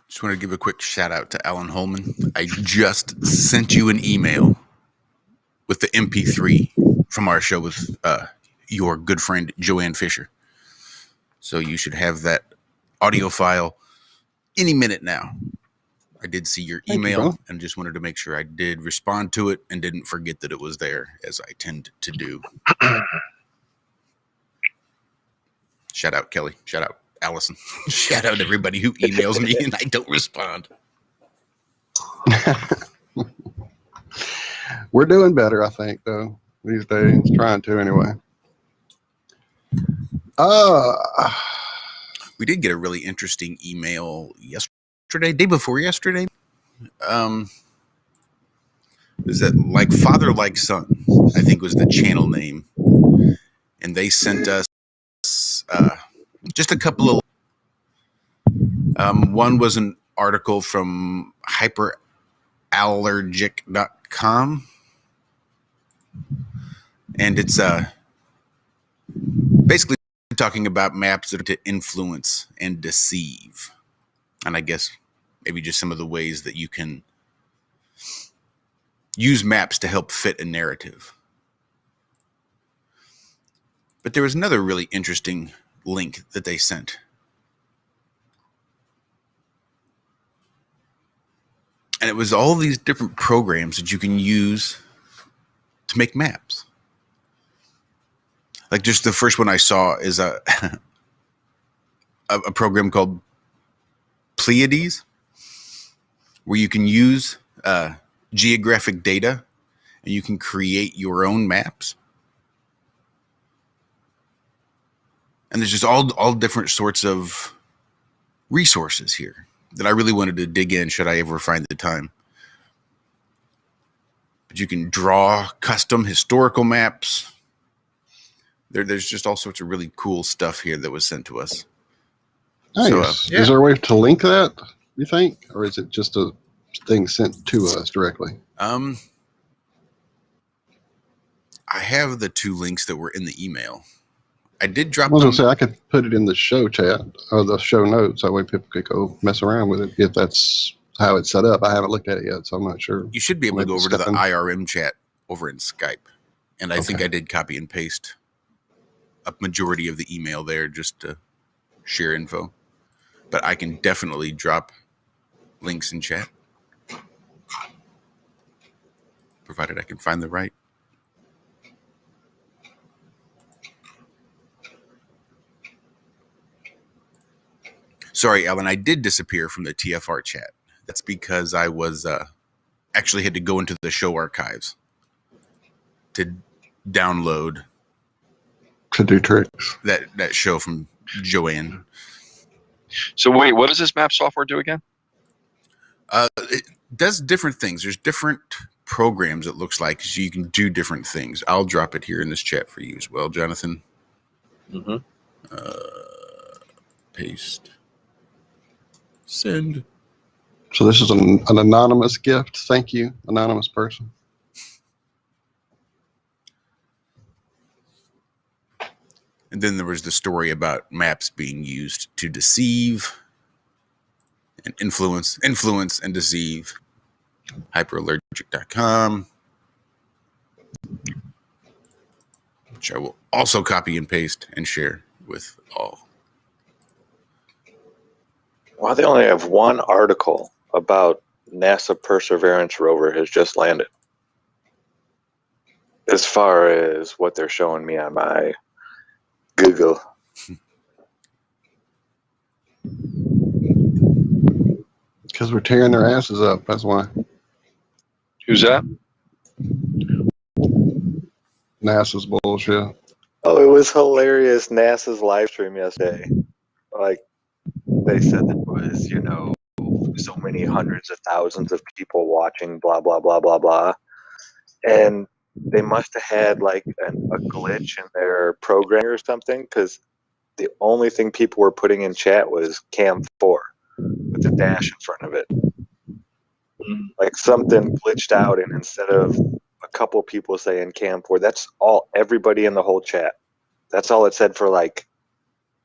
Just want to give a quick shout out to Alan Holman. I just sent you an email with the MP3 from our show with your good friend Joanne Fisher. So you should have that audio file any minute now. I did see your email and just wanted to make sure I did respond to it and didn't forget that it was there, as I tend to do. Shout out Kelly. Shout out Allison. Shout out everybody who emails me and I don't respond. We're doing better, I think, though, these days. Trying to, anyway. We did get a really interesting email yesterday, day before yesterday. Is that like Father Like Son, I think was the channel name. And they sent us just a couple of one was an article from hyperallergic.com, and it's basically talking about maps that are to influence and deceive, and I guess maybe just some of the ways that you can use maps to help fit a narrative. But there was another really interesting link that they sent. And it was all these different programs that you can use to make maps. Like just the first one I saw is a program called Pleiades, where you can use geographic data and you can create your own maps. And there's just all different sorts of resources here that I really wanted to dig in should I ever find the time. But you can draw custom historical maps. There's just all sorts of really cool stuff here that was sent to us. Nice. So, yeah. Is there a way to link that, you think? Or is it just a thing sent to us directly? I have the two links that were in the email. I did drop I was them. going to say, I could put it in the show chat or the show notes. That way people could go mess around with it if that's how it's set up. I haven't looked at it yet, so I'm not sure. You should be able to go over to the IRM chat over in Skype. And I think I did copy and paste a majority of the email there just to share info. But I can definitely drop links in chat, provided I can find the right. Sorry, Alan, I did disappear from the TFR chat. That's because I was actually had to go into the show archives to download to do tricks. That show from Joanne. So wait, what does this map software do again? It does different things. There's different programs, it looks like, so you can do different things. I'll drop it here in this chat for you as well, Jonathan. Mm-hmm. Paste. Send. So this is an anonymous gift. Thank you, anonymous person. And then there was the story about maps being used to deceive and influence and deceive. Hyperallergic.com, which I will also copy and paste and share with all. Well, they only have one article about NASA Perseverance rover has just landed. As far as what they're showing me on my Google. Because we're tearing their asses up. That's why. Who's that? NASA's bullshit. Oh, it was hilarious. NASA's live stream yesterday. Like, they said there was, so many hundreds of thousands of people watching, blah, blah, blah, blah, blah. And they must have had, like, a glitch in their program or something, because the only thing people were putting in chat was Cam 4 with a dash in front of it. Like, something glitched out, and instead of a couple people saying Cam 4, that's all, everybody in the whole chat. That's all it said for, like,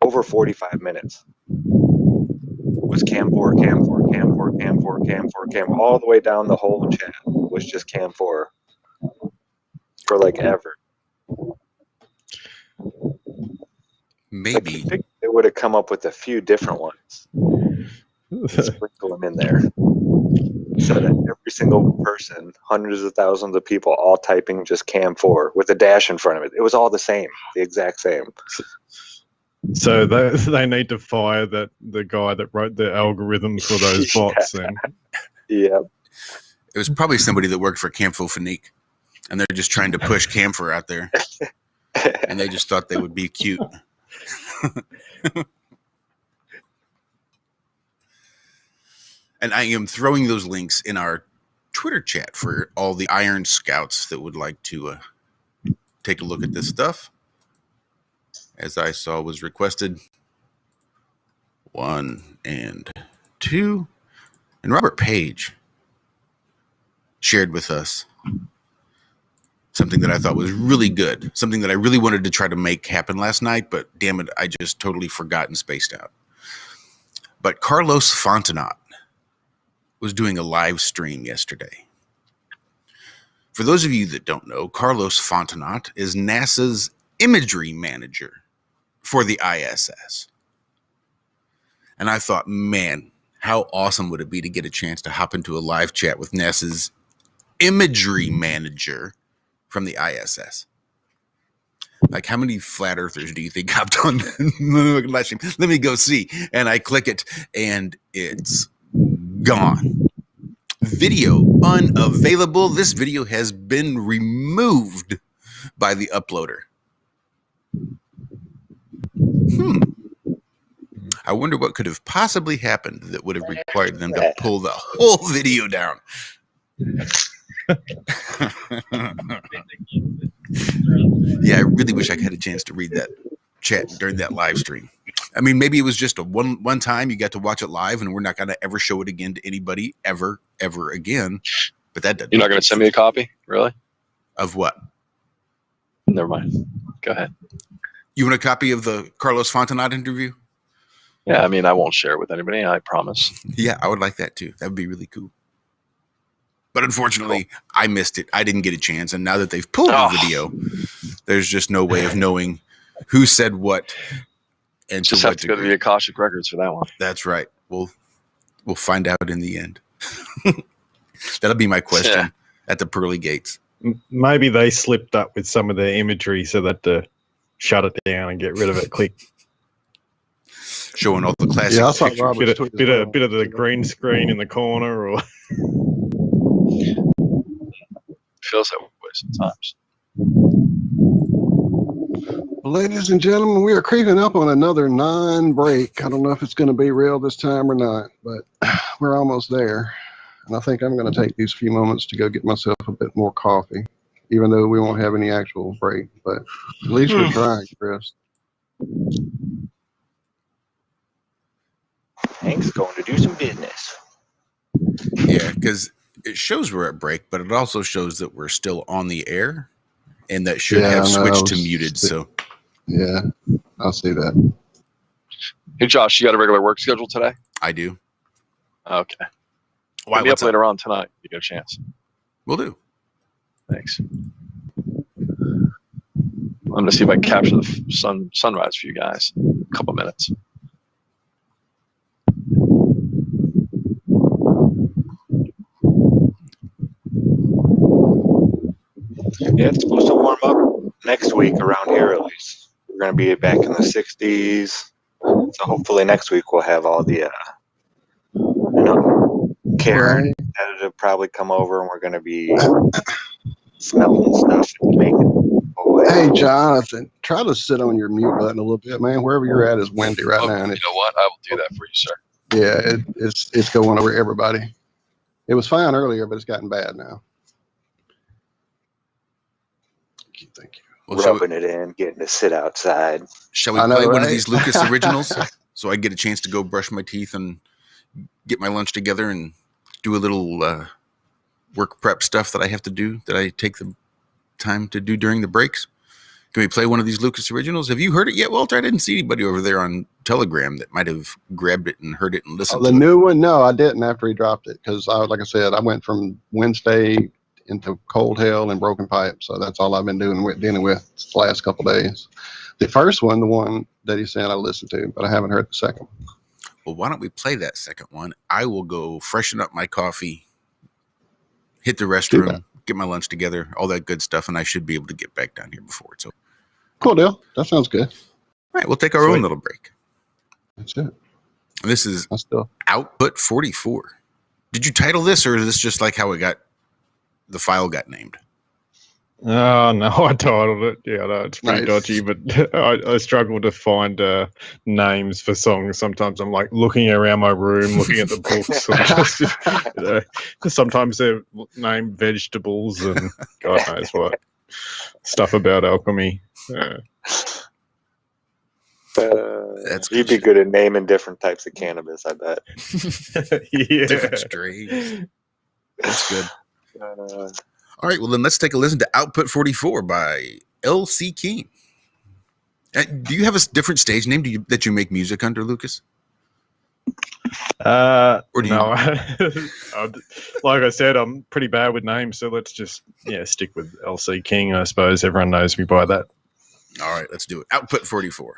over 45 minutes. Was Cam 4, Cam 4, Cam 4, Cam 4, Cam 4, Cam, all the way down the whole chat was just Cam 4 for like ever. Maybe. Like, they would have come up with a few different ones. Sprinkle them in there. So that every single person, hundreds of thousands of people, all typing just Cam 4 with a dash in front of it. It was all the same, the exact same. So they need to fire the guy that wrote the algorithm for those bots. Then. Yeah. It was probably somebody that worked for Camphor Fanique, and they're just trying to push camphor out there, and they just thought they would be cute. And I am throwing those links in our Twitter chat for all the Iron Scouts that would like to take a look at this stuff. As I saw was requested. 1 and 2. And Robert Page shared with us something that I thought was really good. Something that I really wanted to try to make happen last night, but damn it, I just totally forgot and spaced out. But Carlos Fontenot was doing a live stream yesterday. For those of you that don't know, Carlos Fontenot is NASA's imagery manager for the ISS. And I thought, man, how awesome would it be to get a chance to hop into a live chat with NASA's imagery manager from the ISS? Like, how many flat earthers do you think hopped on the live stream? Let me go see. And I click it, and it's gone. Video unavailable. This video has been removed by the uploader. I wonder what could have possibly happened that would have required them to pull the whole video down. Yeah, I really wish I had a chance to read that chat during that live stream. I mean, maybe it was just a one time you got to watch it live, and we're not going to ever show it again to anybody ever again. But that doesn't. You're not going to send me a copy, really? Of what? Never mind. Go ahead. You want a copy of the Carlos Fontenot interview? Yeah, I mean, I won't share it with anybody. I promise. Yeah, I would like that too. That would be really cool. But unfortunately, I missed it. I didn't get a chance. And now that they've pulled the video, there's just no way of knowing who said what. And just have to go to the Akashic Records for that one. That's right. We'll find out in the end. That'll be my question at the pearly gates. Maybe they slipped up with some of their imagery so that to shut it down and get rid of it quick. Showing all the classic pictures. Bit of the green screen in the corner, or feels that way sometimes. Ladies and gentlemen, we are creeping up on another non-break. I don't know if it's going to be real this time or not, but we're almost there. And I think I'm going to take these few moments to go get myself a bit more coffee, even though we won't have any actual break. But at least we're trying, Chris. Hank's going to do some business. Yeah, because it shows we're at break, but it also shows that we're still on the air, and that should have switched to muted. So, yeah, I'll see that. Hey, Josh, you got a regular work schedule today? I do. Okay. Why? Be up later on tonight. You get a chance. We'll do. Thanks. I'm going to see if I can capture the sunrise for you guys. A couple minutes. Yeah, it's supposed to warm up next week around here at least. We're going to be back in the 60s. So hopefully next week we'll have all the Karen that'll probably come over, and we're going to be smelling stuff and making. Hey, Jonathan, try to sit on your mute button a little bit, man. Wherever you're at is windy right now. And You know what? I will do that for you, sir. yeah, it's going over everybody. It was fine earlier, but it's gotten bad now. Thank you. Well, Rubbing it in, getting to sit outside. Shall we I know, play one of right? these Lucas originals so I get a chance to go brush my teeth and get my lunch together and do a little work prep stuff that I have to do that I take the time to do during the breaks? Can we play one of these Lucas originals? Have you heard it yet, Walter? I didn't see anybody over there on Telegram that might have grabbed it and heard it and listened The to it. new one? No, I didn't after he dropped it because, like I said, I went from Wednesday into cold hell and broken pipe. So that's all I've been dealing with the last couple of days. The first one, the one that he sent, I listened to, but I haven't heard the second one. Well, why don't we play that second one? I will go freshen up my coffee, hit the restroom, get my lunch together, all that good stuff, and I should be able to get back down here before it's over. Cool deal. That sounds good. All right, we'll take our own little break. That's it. This is Output 44. Did you title this, or is this just like how the file got named? Oh, no, I titled it. Yeah, no, it's pretty Nice. dodgy, but I struggle to find names for songs. Sometimes I'm like looking around my room, looking at the books. And just, sometimes they're named vegetables and God knows what. Stuff about alchemy. You'd be good at naming different types of cannabis, I bet. Yeah. Different strains. That's good. All right, well, then let's take a listen to Output 44 by L.C. King. Do you have a different stage name that you make music under, Lucas? Or do no. Like I said, I'm pretty bad with names, so let's just stick with L.C. King. I suppose everyone knows me by that. All right, let's do it. Output 44.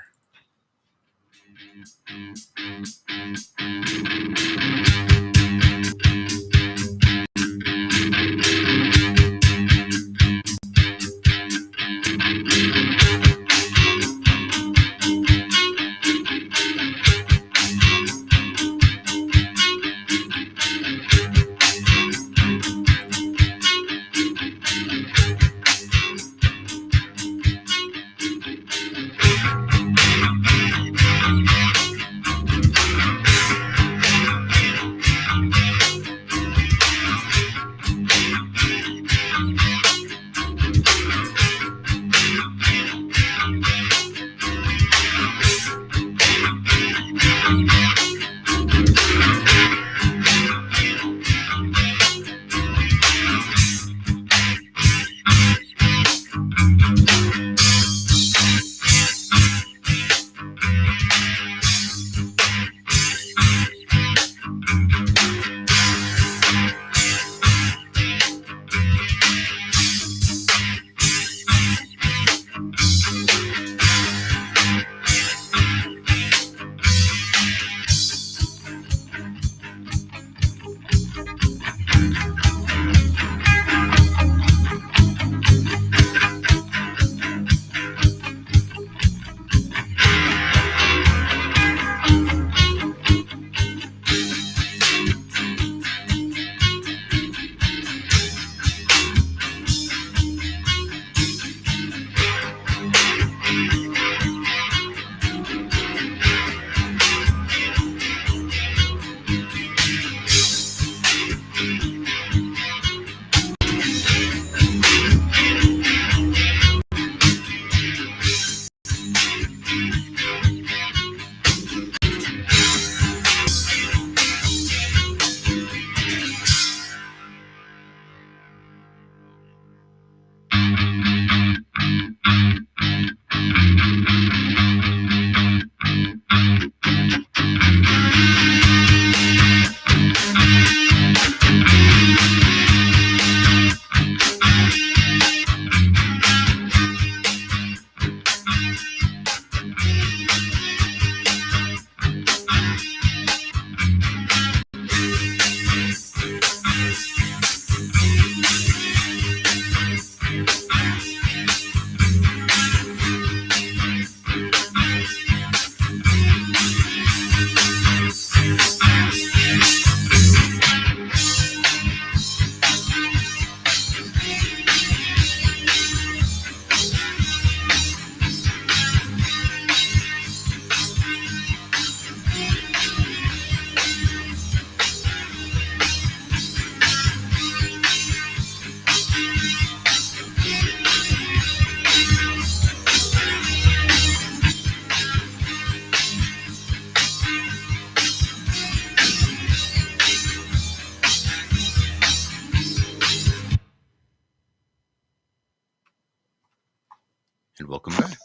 welcome back.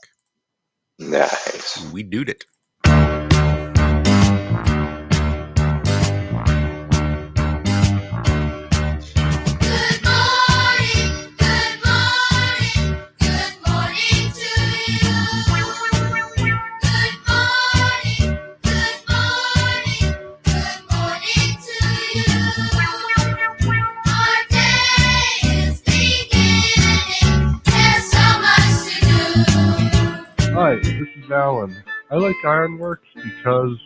Nice. We did it. Good morning, good morning, good morning to you. Good morning, good morning, good morning to you. Our day is beginning, there's so much to do. Hi, this is Alan. I like Ironworx because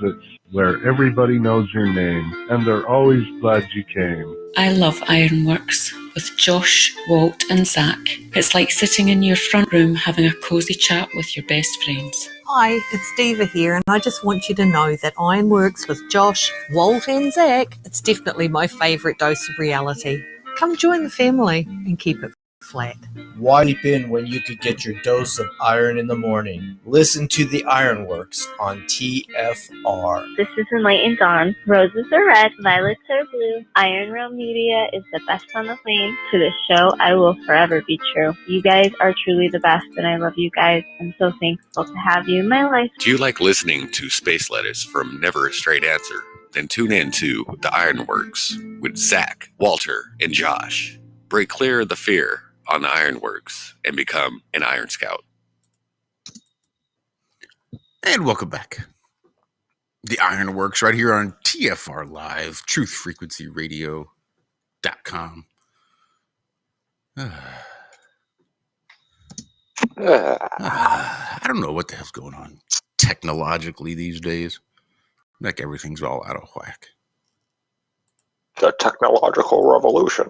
it's where everybody knows your name, and they're always glad you came. I love Ironworx with Josh, Walt, and Zach. It's like sitting in your front room having a cosy chat with your best friends. Hi, it's Diva here, and I just want you to know that Ironworx with Josh, Walt, and Zach, it's definitely my favourite dose of reality. Come join the family and keep it flat. Why sleep in when you could get your dose of iron in the morning? Listen to the Ironworx on TFR. This is Enlightened Dawn. Roses are red, violets are blue. Iron Realm Media is the best on the plane. To this show, I will forever be true. You guys are truly the best, and I love you guys. I'm so thankful to have you in my life. Do you like listening to space letters from Never a Straight Answer? Then tune in to The Ironworx with Zach, Walter, and Josh. Break clear of the fear on the Ironworx and become an Iron Scout. And welcome back. The Ironworx right here on TFR Live, truthfrequencyradio.com. I don't know what the hell's going on technologically these days. Like everything's all out of whack. The technological revolution.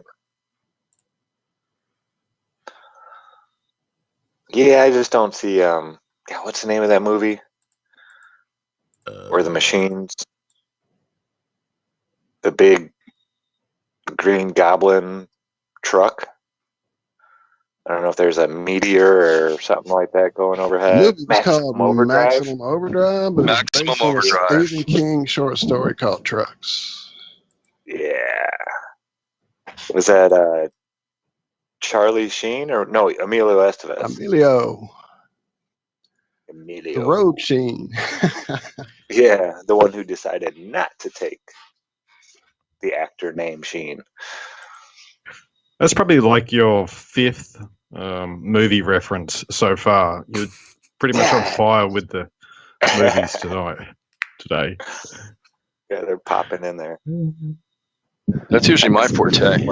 Yeah, I just don't see. What's the name of that movie? Where the machines, the big green goblin truck. I don't know if there's a meteor or something like that going overhead. The movie's called Maximum Overdrive, but Maximum it's based on a Overdrive. Stephen King short story called Trucks. Yeah. Was that Charlie Sheen or no, Emilio Estevez? Emilio. The Rogue Sheen. Yeah, the one who decided not to take the actor name Sheen. That's probably like your fifth movie reference so far. You're pretty much on fire with the movies today. Yeah, they're popping in there. That's usually my forte.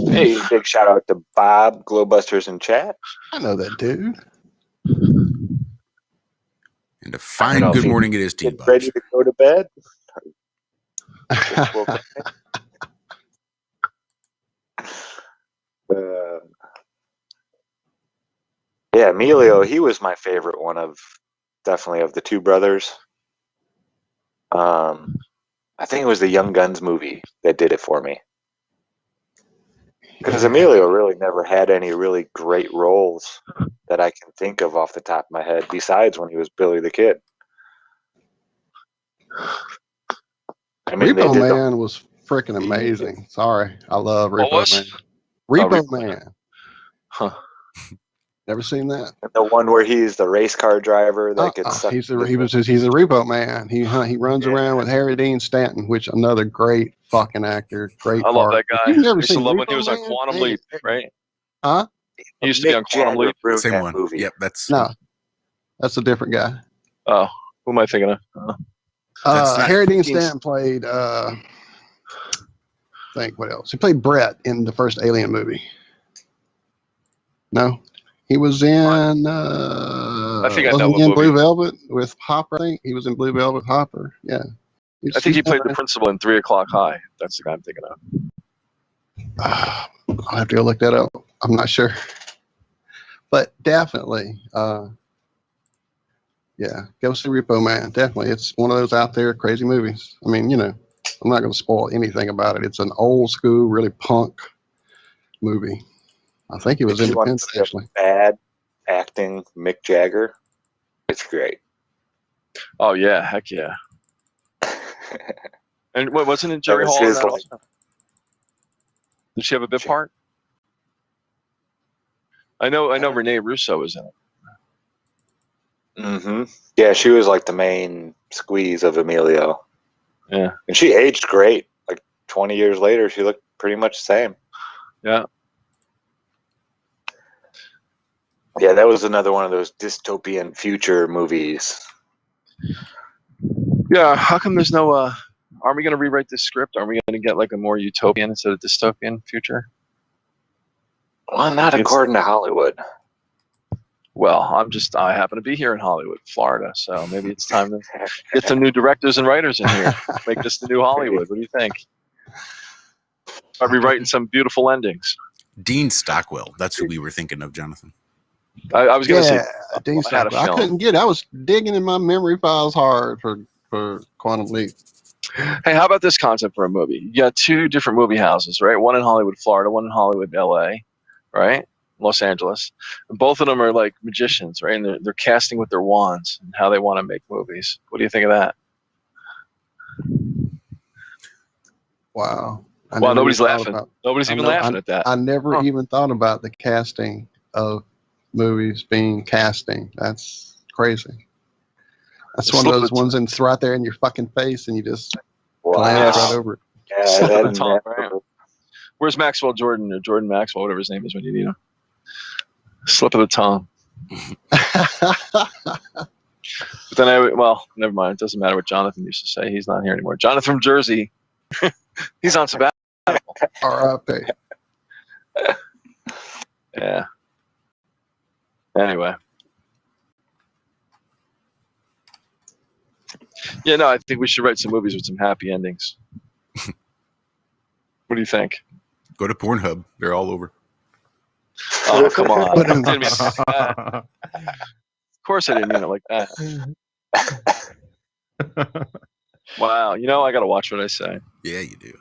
Hey, big shout out to Bob, Glowbusters in chat. I know that dude. And a fine good morning it is to you, Bob. Ready to go to bed? Yeah, Emilio, he was my favorite one of the two brothers. I think it was the Young Guns movie that did it for me. Because Emilio really never had any really great roles that I can think of off the top of my head, besides when he was Billy the Kid. I mean, Repo Man was freaking amazing. Sorry, I love Repo Man. Repo Man. Huh. Never seen that? The one where he's the race car driver that gets sucked. He's a Repo Man. He runs around with Harry Dean Stanton, which another great fucking actor. Great. I love that guy. You've never I used to seen love Repo when he was on Man? Quantum Man. Leap, right? Huh? He used to be on Quantum Leap. Same one. Movie. Yep, that's that's a different guy. Oh, who am I thinking of? Harry Dean Stanton played. Think what else? He played Brett in the first Alien movie. No, he was in. I think I know wasn't what he in movie. Blue Velvet with Hopper. I think he was in Blue Velvet with Hopper. Yeah. I think he played the principal in 3 O'Clock High. That's the guy I'm thinking of. I'll have to go look that up. I'm not sure. But definitely, yeah, go see Repo Man. Definitely. It's one of those out there crazy movies. I mean, I'm not going to spoil anything about it. It's an old school, really punk movie. I think it was independent, actually. Bad acting, Mick Jagger. It's great. Oh, yeah. Heck yeah. And wasn't it Jerry Hall in that also? Did she have a bit part? I know Renee Russo is in it. Mm-hmm. Yeah, she was like the main squeeze of Emilio. Yeah. And she aged great. Like 20 years later, she looked pretty much the same. Yeah. Yeah, that was another one of those dystopian future movies. Yeah. How come there's no? Aren't we going to rewrite this script? Aren't we going to get like a more utopian instead of dystopian future? Well, not according to Hollywood. Well, I happen to be here in Hollywood, Florida, so maybe it's time to get some new directors and writers in here. Make this the new Hollywood. What do you think? Are we writing some beautiful endings? Dean Stockwell. That's who we were thinking of, Jonathan. I was going to say, Dean I had a Stockwell. I film. couldn't get it. I was digging in my memory files hard for Quantum Leap. Hey, how about this concept for a movie? You got two different movie houses, right? One in Hollywood, Florida, one in Hollywood, LA, right? Los Angeles. And both of them are like magicians, right? And they're casting with their wands and how they want to make movies. What do you think of that? Wow. Well, nobody's laughing. Nobody's even laughing at that. I never even thought about the casting of movies being casting. That's crazy. That's one of those ones that's right there in your fucking face, and you just glance right over it. Yeah, Slip of the tongue, right? Where's Maxwell Jordan or Jordan Maxwell, whatever his name is when you need him? Slip of the tongue. But then never mind. It doesn't matter what Jonathan used to say. He's not here anymore. Jonathan from Jersey. He's on sabbatical. R.I.P. Yeah. Anyway. Yeah, no, I think we should write some movies with some happy endings. What do you think? Go to Pornhub. They're all over. Oh, come on. I didn't mean it like that. Of course I didn't mean it like that. Wow. I got to watch what I say. Yeah, you do.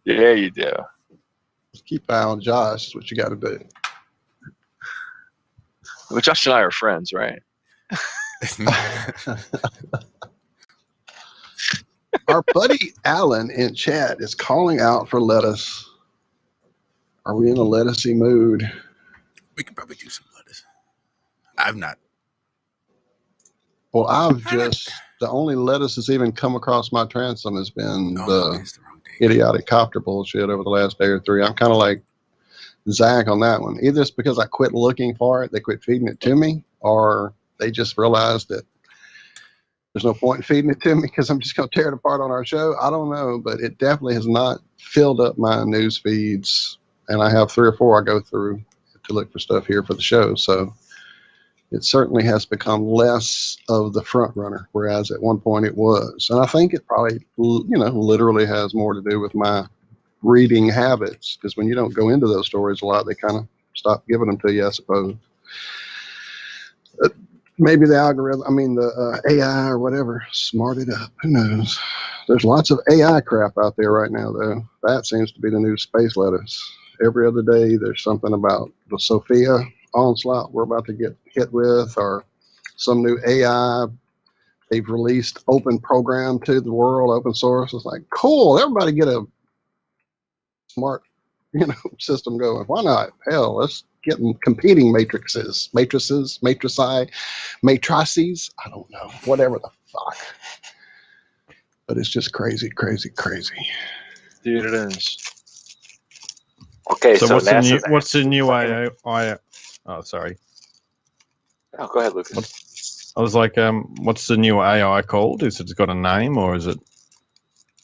Yeah, you do. Just keep an eye on Josh. That's what you got to do. Well, Josh and I are friends, right? Our buddy Alan in chat is calling out for lettuce. Are we in a lettucey mood? We could probably do some lettuce. I've not. Well, the only lettuce that's even come across my transom has been the idiotic copter bullshit over the last day or three. I'm kind of like Zach on that one. Either it's because I quit looking for it, they quit feeding it to me, or they just realized that there's no point in feeding it to me because I'm just going to tear it apart on our show. I don't know, but it definitely has not filled up my news feeds. And I have 3 or 4 I go through to look for stuff here for the show. So it certainly has become less of the front runner, whereas at one point it was. And I think it probably, literally has more to do with my reading habits, because when you don't go into those stories a lot, they kind of stop giving them to you, I suppose. Maybe the algorithm, the AI or whatever, smarted up. Who knows? There's lots of AI crap out there right now, though. That seems to be the new space lettuce. Every other day, there's something about the Sophia onslaught we're about to get hit with, or some new AI they've released open program to the world, open source. It's like, cool, everybody get a smart, system going. Why not? Hell, let's get competing matrices. I don't know, whatever the fuck. But it's just crazy, crazy, crazy. Dude, it is. Okay, so what's the new AI? Oh, sorry. Oh, go ahead, Lucas. I was like, what's the new AI called? Is it got a name, or is it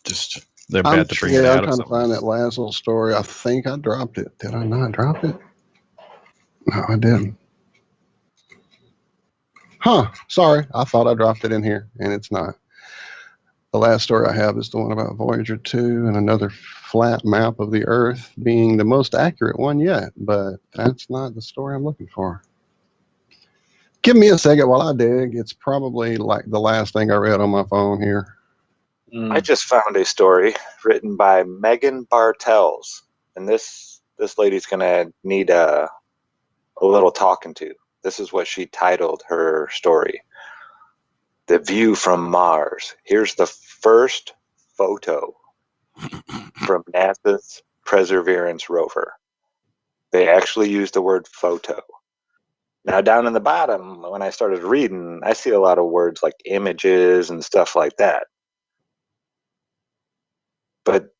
just they're about to bring it out? I'm trying to find that last little story. I think I dropped it. Did I not drop it? No, I didn't. Huh. Sorry. I thought I dropped it in here, and it's not. The last story I have is the one about Voyager 2 and another flat map of the Earth being the most accurate one yet, but that's not the story I'm looking for. Give me a second while I dig. It's probably like the last thing I read on my phone here. I just found a story written by Megan Bartels, and this lady's gonna need a little talking to. This is what she titled her story: "The View from Mars." Here's the first photo from NASA's Perseverance rover. They actually use the word photo. Now, down in the bottom, when I started reading, I see a lot of words like images and stuff like that. But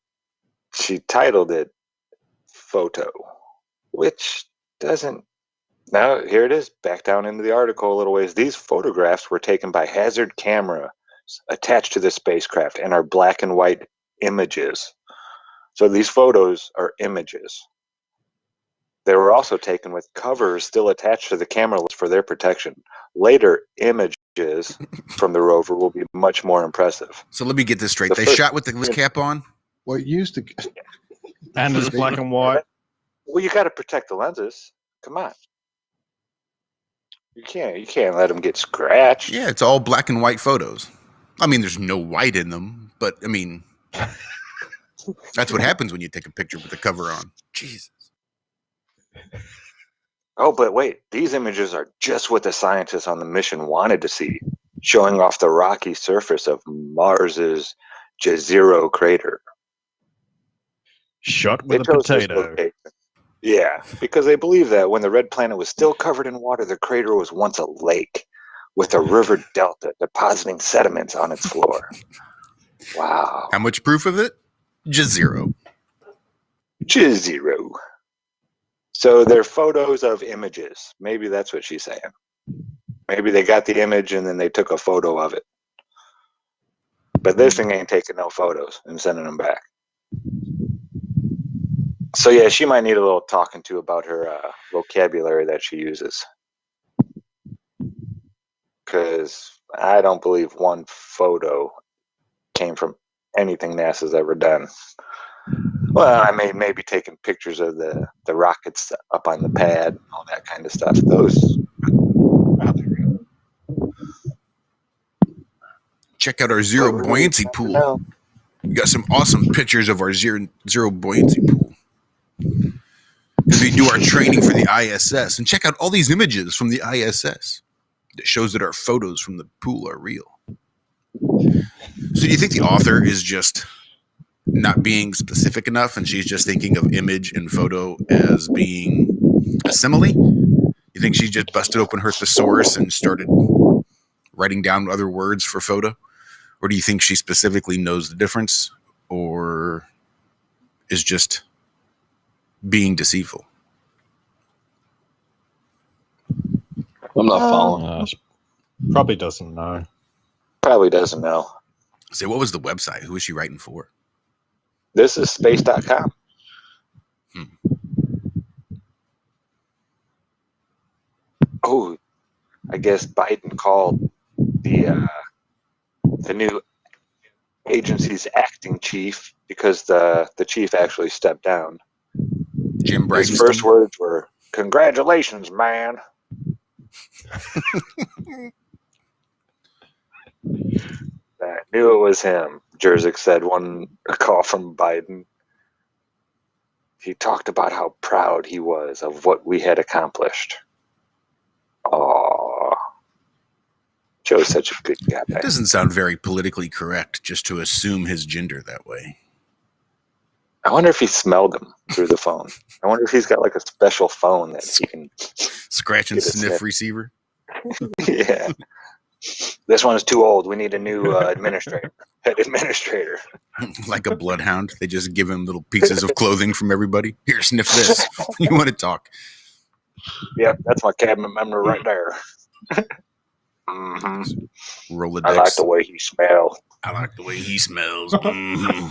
she titled it photo, which doesn't. Now, here it is, back down into the article a little ways. These photographs were taken by hazard cameras attached to the spacecraft and are black and white images. So these photos are images. They were also taken with covers still attached to the camera for their protection. Later images from the rover will be much more impressive. So let me get this straight. They shot with the cap on? Well, it used to. And it's black and white. Well, you got to protect the lenses. Come on. You can't let them get scratched. Yeah, it's all black and white photos. I mean, there's no white in them, but I mean, that's what happens when you take a picture with the cover on. Jesus. Oh, but wait, these images are just what the scientists on the mission wanted to see, showing off the rocky surface of Mars's Jezero crater. Shot with a potato. Yeah, because they believe that when the red planet was still covered in water, the crater was once a lake with a river delta depositing sediments on its floor. Wow. How much proof of it? Just zero. So they're photos of images. Maybe that's what she's saying. Maybe they got the image and then they took a photo of it. But this thing ain't taking no photos and sending them back. So yeah, she might need a little talking to about her vocabulary that she uses. Because I don't believe one photo came from anything NASA's ever done. Well, I may maybe taking pictures of the rockets up on the pad, all that kind of stuff. Those. Check out our zero buoyancy pool. We got some awesome pictures of our zero buoyancy pool. Because we do our training for the ISS. And check out all these images from the ISS. That shows that our photos from the pool are real. So do you think the author is just not being specific enough and she's just thinking of image and photo as being a simile? You think she just busted open her thesaurus and started writing down other words for photo? Or do you think she specifically knows the difference or is just being deceitful? I'm not following. Probably doesn't know. Probably doesn't know. Say, what was the website? Who is she writing for? This is space.com. Oh, I guess Biden called the new agency's acting chief because the chief actually stepped down. Jim His Bridenstine? first words were, "Congratulations, man." I knew it was him, Jerzik said one call from Biden. He talked about how proud he was of what we had accomplished. Aww. Joe's such a good guy. It doesn't sound very politically correct just to assume his gender that way. I wonder if he smelled him through the phone. I wonder if he's got like a special phone that he can scratch and sniff receiver. Yeah. This one is too old. We need a new administrator. Head administrator. Like a bloodhound. They just give him little pieces of clothing from everybody. Here, sniff this. You want to talk? Yep, that's my cabinet member right there. Mm-hmm. Rolodex. I like the way he smells. I like the way he smells. Mm-hmm.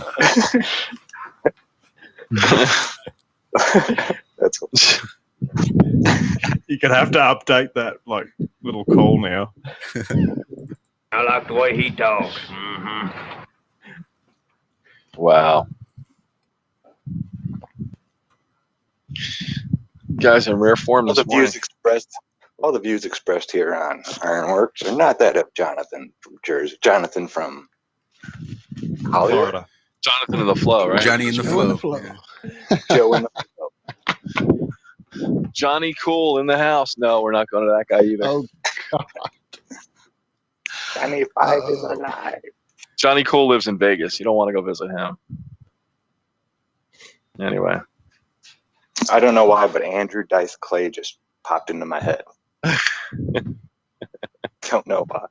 That's what... You're gonna have to update that like little call now. I like the way he talks. Mm-hmm. Wow. Guys in rare form this morning. All the views expressed here on Ironworx are not that of Jonathan from Jersey. Jonathan from Hollywood. Florida. Jonathan in the flow, right? Johnny in the flow. Joe in the flow. Johnny Cool in the house. No, we're not going to that guy either. Oh, God. Johnny Five is alive. Johnny Cool lives in Vegas. You don't want to go visit him. Anyway. I don't know why, but Andrew Dice Clay just popped into my head. Don't know why.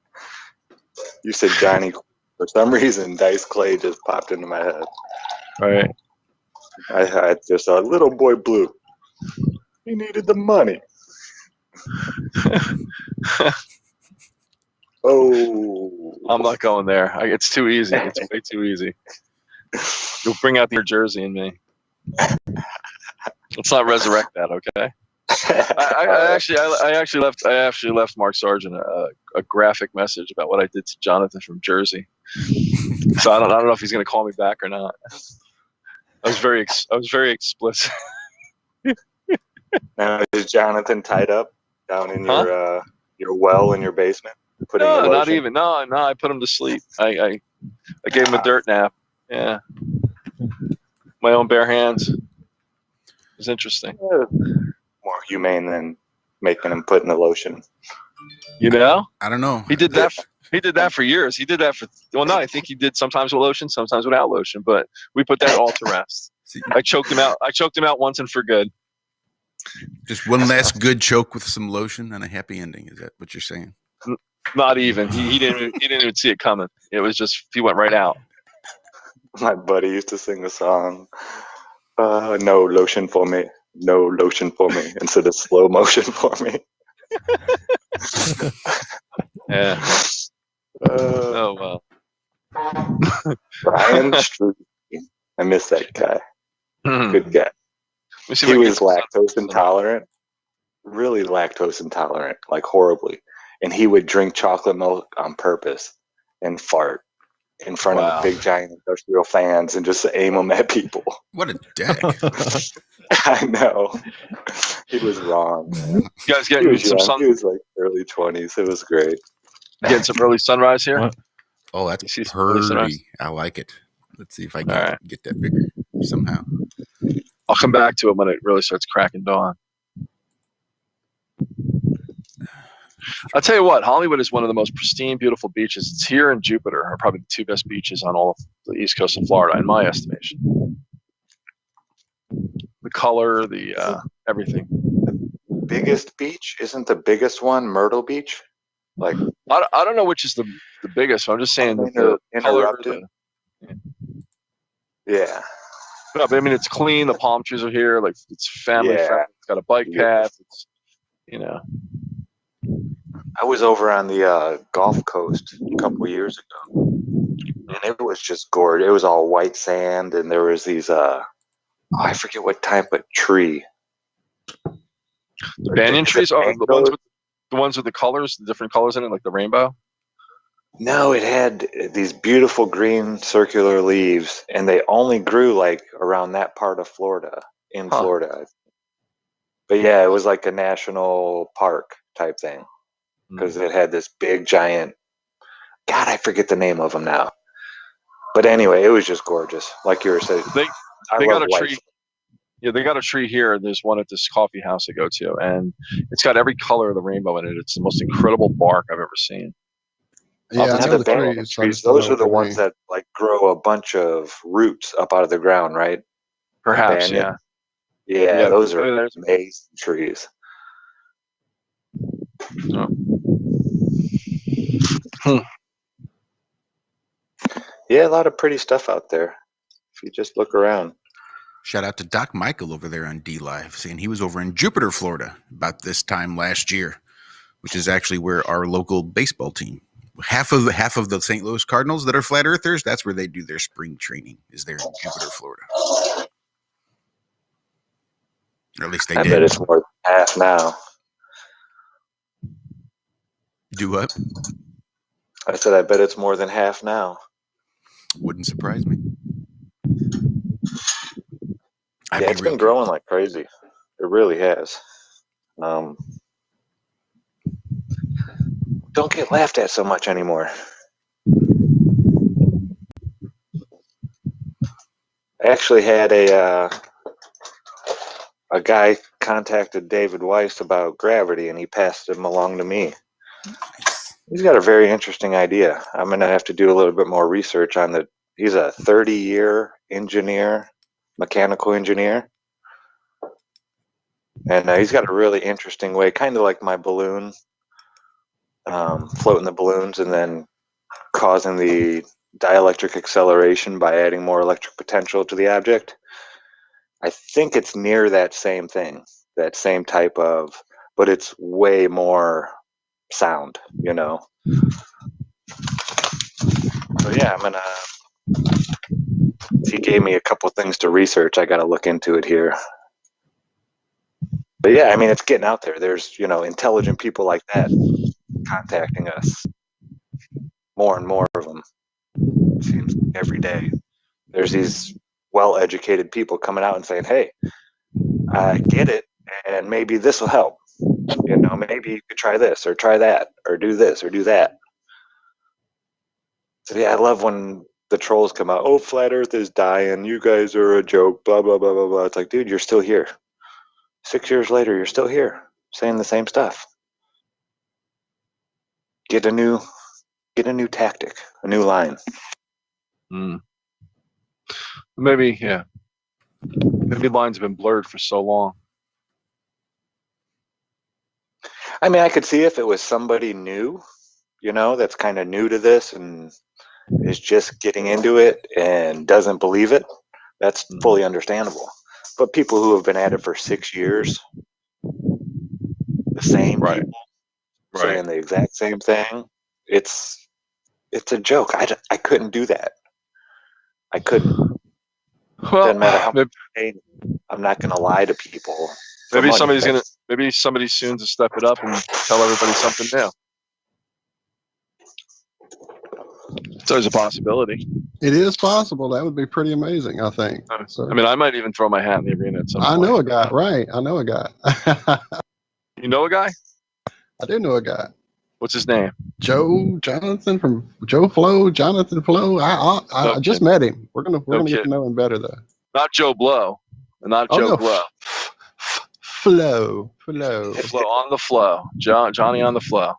You said Johnny. For some reason, Dice Clay just popped into my head. Right. I just thought, little boy blue. He needed the money. Oh. I'm not going there. It's too easy. It's way too easy. You'll bring out the New Jersey in me. Let's not resurrect that, okay? I actually left Mark Sargent a graphic message about what I did to Jonathan from Jersey. So I don't know if he's going to call me back or not. I was very explicit. Now, is Jonathan tied up down in your well in your basement? No, not even. No, I put him to sleep. I gave him a dirt nap. Yeah. My own bare hands. It was interesting. More humane than making him put in the lotion. You know? I don't know. He did that. He did that for years. He did that for. Well, no, I think he did sometimes with lotion, sometimes without lotion. But we put that all to rest. I choked him out. I choked him out once and for good. Just one last good choke with some lotion and a happy ending. Is that what you're saying? Not even. He didn't even see it coming. It was just he went right out. My buddy used to sing a song. No lotion for me. No lotion for me. Instead of slow motion for me. Yeah. Oh well. Brian Struth. I miss that guy. Good guy. He was lactose intolerant. Really lactose intolerant, like horribly. And he would drink chocolate milk on purpose and fart in front of big giant industrial fans and just aim them at people. What a dick. I know. He was wrong, man. You guys getting some sun? He was like early 20s. It was great. Getting some early sunrise here? Oh, that's pretty. I like it. Let's see if I can get that bigger somehow. I'll come back to it when it really starts cracking dawn. I'll tell you what, Hollywood is one of the most pristine, beautiful beaches. It's here and Jupiter are probably the two best beaches on all of the east coast of Florida, in my estimation. The color, the everything. Biggest beach? Isn't the biggest one Myrtle Beach? Like I don't know which is the biggest. I'm just saying the color. Yeah. No, but I mean it's clean. The palm trees are here. Like it's family friendly. It's got a bike path. It's I was over on the Gulf Coast a couple of years ago, and it was just gorgeous. It was all white sand, and there was these I forget what type of tree. The banyan trees are the ones with the colors, the different colors in it, like the rainbow. No, it had these beautiful green circular leaves, and they only grew like around that part of Florida, in Florida. But yeah, it was like a national park type thing because it had this big giant. God, I forget the name of them now. But anyway, it was just gorgeous, like you were saying. They got a tree. Yeah, they got a tree here. There's one at this coffee house I go to, and it's got every color of the rainbow in it. It's the most incredible bark I've ever seen. Yeah, I know the trees. Those are the ones that like grow a bunch of roots up out of the ground, right? Perhaps, yeah. Yeah, those are amazing trees. Oh. Yeah, a lot of pretty stuff out there if you just look around. Shout out to Doc Michael over there on D-Live, saying he was over in Jupiter, Florida about this time last year, which is actually where our local baseball team, half of the St. Louis Cardinals that are flat earthers, that's where they do their spring training, is there in Jupiter, Florida. Or at least they did. I bet it's more than half now. Do what? I said I bet it's more than half now. Wouldn't surprise me. Yeah, it's been growing like crazy. It really has. Don't get laughed at so much anymore. I actually had a guy contacted David Weiss about gravity, and he passed him along to me. Nice. He's got a very interesting idea. I'm going to have to do a little bit more research on the. He's a 30-year engineer, mechanical engineer. And he's got a really interesting way, kind of like my balloon, floating the balloons and then causing the dielectric acceleration by adding more electric potential to the object. I think it's near that same thing, that same type of, but it's way more sound, you know. So yeah, he gave me a couple of things to research. I got to look into it here. But yeah, I mean, it's getting out there. There's, intelligent people like that contacting us. More and more of them. It seems every day. There's these well-educated people coming out and saying, hey, I get it, and maybe this will help. Maybe you could try this or try that or do this or do that. So yeah, I love when the trolls come out. Oh, flat Earth is dying. You guys are a joke. Blah blah blah blah blah. It's like, dude, you're still here. 6 years later, you're still here, saying the same stuff. Get a new tactic, a new line. Maybe, yeah. Maybe lines have been blurred for so long. I mean, I could see if it was somebody new, that's kind of new to this and is just getting into it and doesn't believe it. That's fully understandable. But people who have been at it for 6 years, the same people saying the exact same thing, it's a joke. I couldn't do that. I couldn't. Well, doesn't matter how much pain. I'm not going to lie to people. Maybe somebody soon to step it up and tell everybody something new. It's always a possibility. It is possible. That would be pretty amazing, I think. So, I mean, I might even throw my hat in the arena at some point. I know a guy, right? I know a guy. You know a guy? I do know a guy. What's his name? Jonathan Flo. I just met him. We're gonna get to know him better though. Not Joe Blow. Not Joe Blow. Flow on the flow. Johnny on the flow.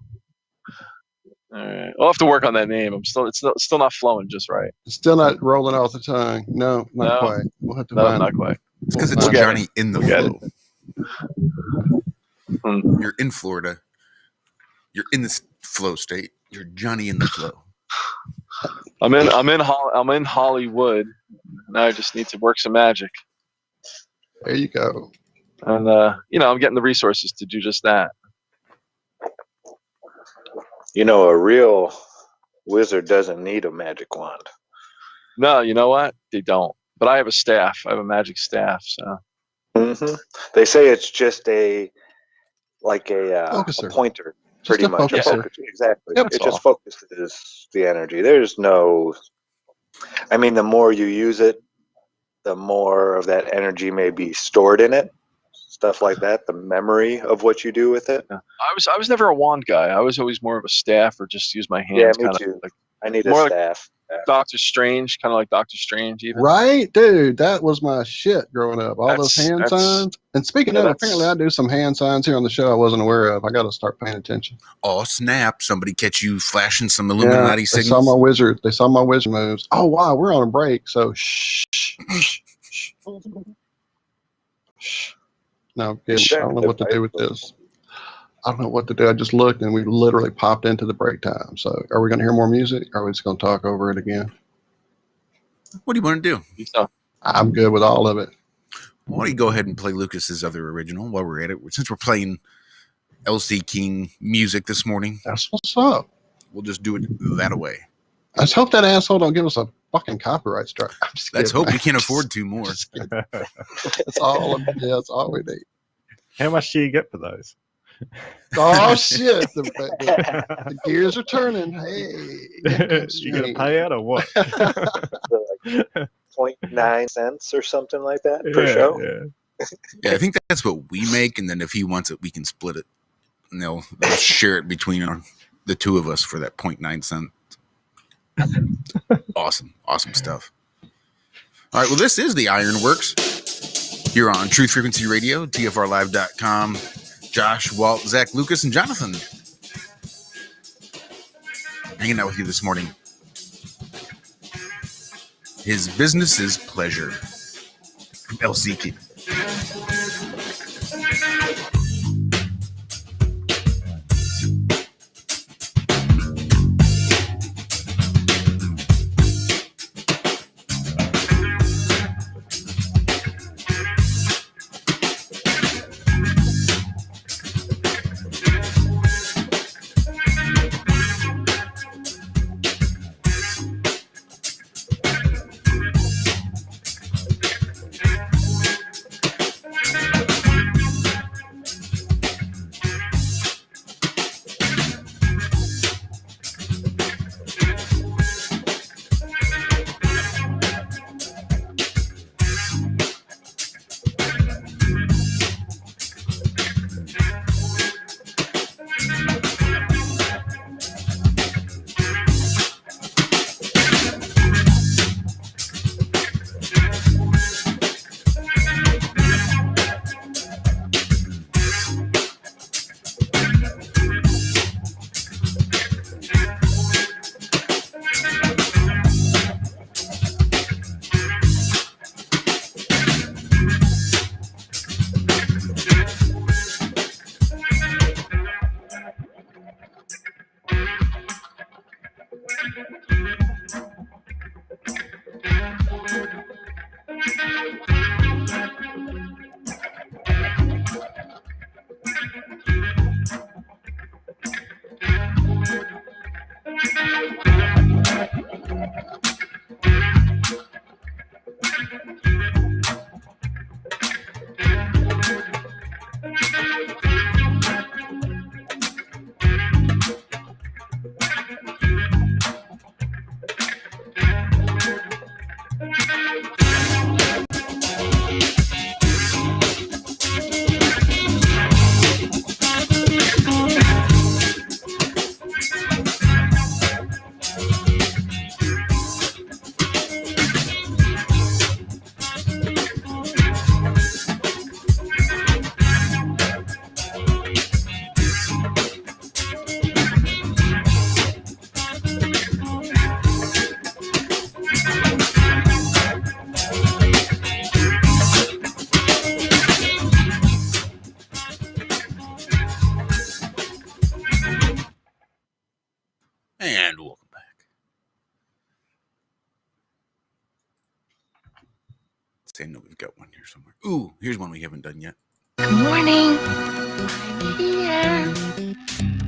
All right. I'll have to work on that name. It's still not flowing just right. It's still not rolling off the tongue. No, not quite. We'll have to find not quite. It's because it's Johnny in the flow. You're in Florida. You're in this flow state. You're Johnny in the flow. I'm in Hollywood. Now I just need to work some magic. There you go. And I'm getting the resources to do just that. A real wizard doesn't need a magic wand. No, you know what? They don't. But I have a staff. I have a magic staff. So. Mm-hmm. They say it's just a pointer, pretty much. Exactly. Yep, it just focuses the energy. There's no. I mean, the more you use it, the more of that energy may be stored in it. Stuff like that, the memory of what you do with it. Yeah. I was never a wand guy. I was always more of a staff or just use my hands. Yeah, me too. I need a staff. Like Doctor Strange, kind of like Doctor Strange even. Right, dude. That was my shit growing up. All those hand signs. And speaking of, apparently I do some hand signs here on the show I wasn't aware of. I got to start paying attention. Oh, snap. Somebody catch you flashing some Illuminati signals. They saw my wizard moves. Oh, wow. We're on a break. So, shh. No, I don't know what to do with this. I don't know what to do. I just looked and we literally popped into the break time. So are we going to hear more music or are we just going to talk over it again? What do you want to do? I'm good with all of it. Why don't you go ahead and play Lucas's other original while we're at it? Since we're playing LC King music this morning. That's what's up. We'll just do it that way. Let's hope that asshole don't give us a fucking copyright strike. Let's hope we can't afford 2 more. That's all we need. How much do you get for those? Oh shit! The gears are turning. Hey, you gonna pay out or what? 0.9 cents or something like that per show. Yeah, I think that's what we make, and then if he wants it, we can split it, and they'll share it between the two of us for that 0.9 cent. Awesome stuff. All right, well, this is the Ironworx here on Truth Frequency Radio, TFRlive.com. Josh, Walt, Zach, Lucas, and Jonathan hanging out with you this morning. His business is pleasure from LC King. And welcome back. I know we've got one here somewhere. Ooh, here's one we haven't done yet. Good morning. I'm here.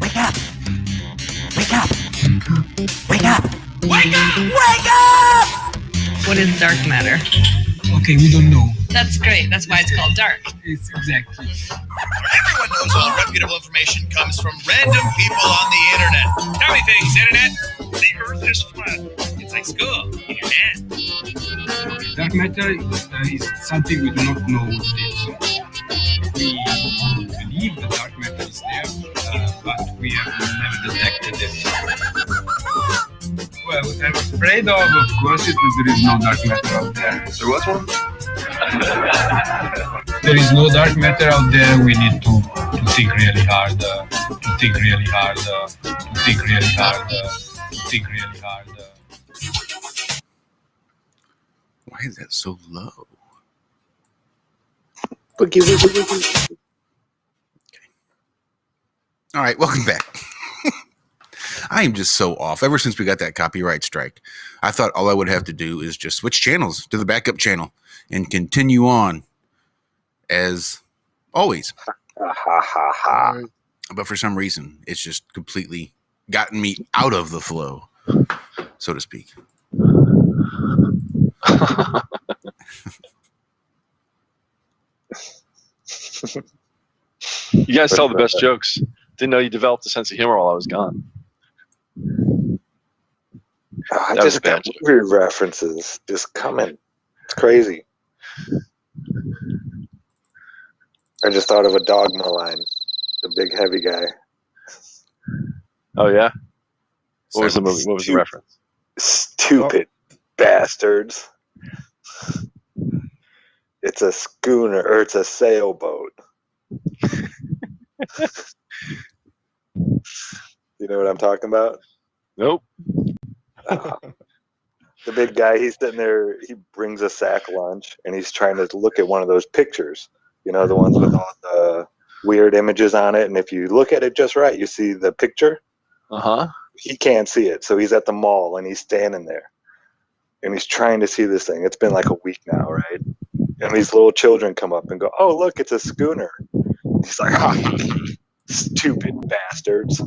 Wake up. Wake up. Wake up. Wake up. Wake up. What is dark matter? Okay, we don't know. That's great. That's why it's called dark. It's exactly. Everyone knows all reputable information comes from random people on the internet. Tell me things, internet. The earth is flat. It's like school in your hand. Dark matter is something we do not know what it is. We believe the dark matter is there, but we have never detected it. Well, what I'm afraid of course, is that there is no dark matter out there. There was one? There is no dark matter out there. We need to think really hard, to think really hard, to think really hard, to think really hard. Why is that so low? Boogie, boogie, boogie. All right, welcome back. I am just so off. Ever since we got that copyright strike, I thought all I would have to do is just switch channels to the backup channel and continue on as always. But for some reason, it's just completely gotten me out of the flow, so to speak. You guys tell the best jokes. Didn't know you developed a sense of humor while I was gone. I just got weird references just coming. It's crazy. I just thought of a Dogma line. The big heavy guy. Oh yeah? What was the movie? What was the reference? Stupid bastards. It's a schooner, or it's a sailboat. You know what I'm talking about? Nope. The big guy, he's sitting there, he brings a sack lunch, and he's trying to look at one of those pictures. You know, the ones with all the weird images on it, and if you look at it just right, you see the picture. Uh-huh. He can't see it, so he's at the mall, and he's standing there. And he's trying to see this thing. It's been like a week now, right? And these little children come up and go, "Oh, look, it's a schooner." He's like, "Ah, stupid bastards.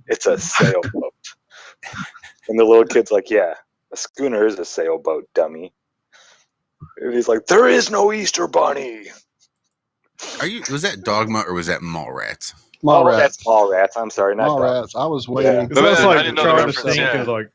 It's a sailboat." And the little kid's like, "Yeah, a schooner is a sailboat, dummy." And he's like, "There is no Easter Bunny." Was that Dogma or was that Mallrats? Oh, that's Mallrats. I'm sorry, not Mallrats. I was waiting. Yeah. That's I like didn't know the trying to reference, think yeah. of like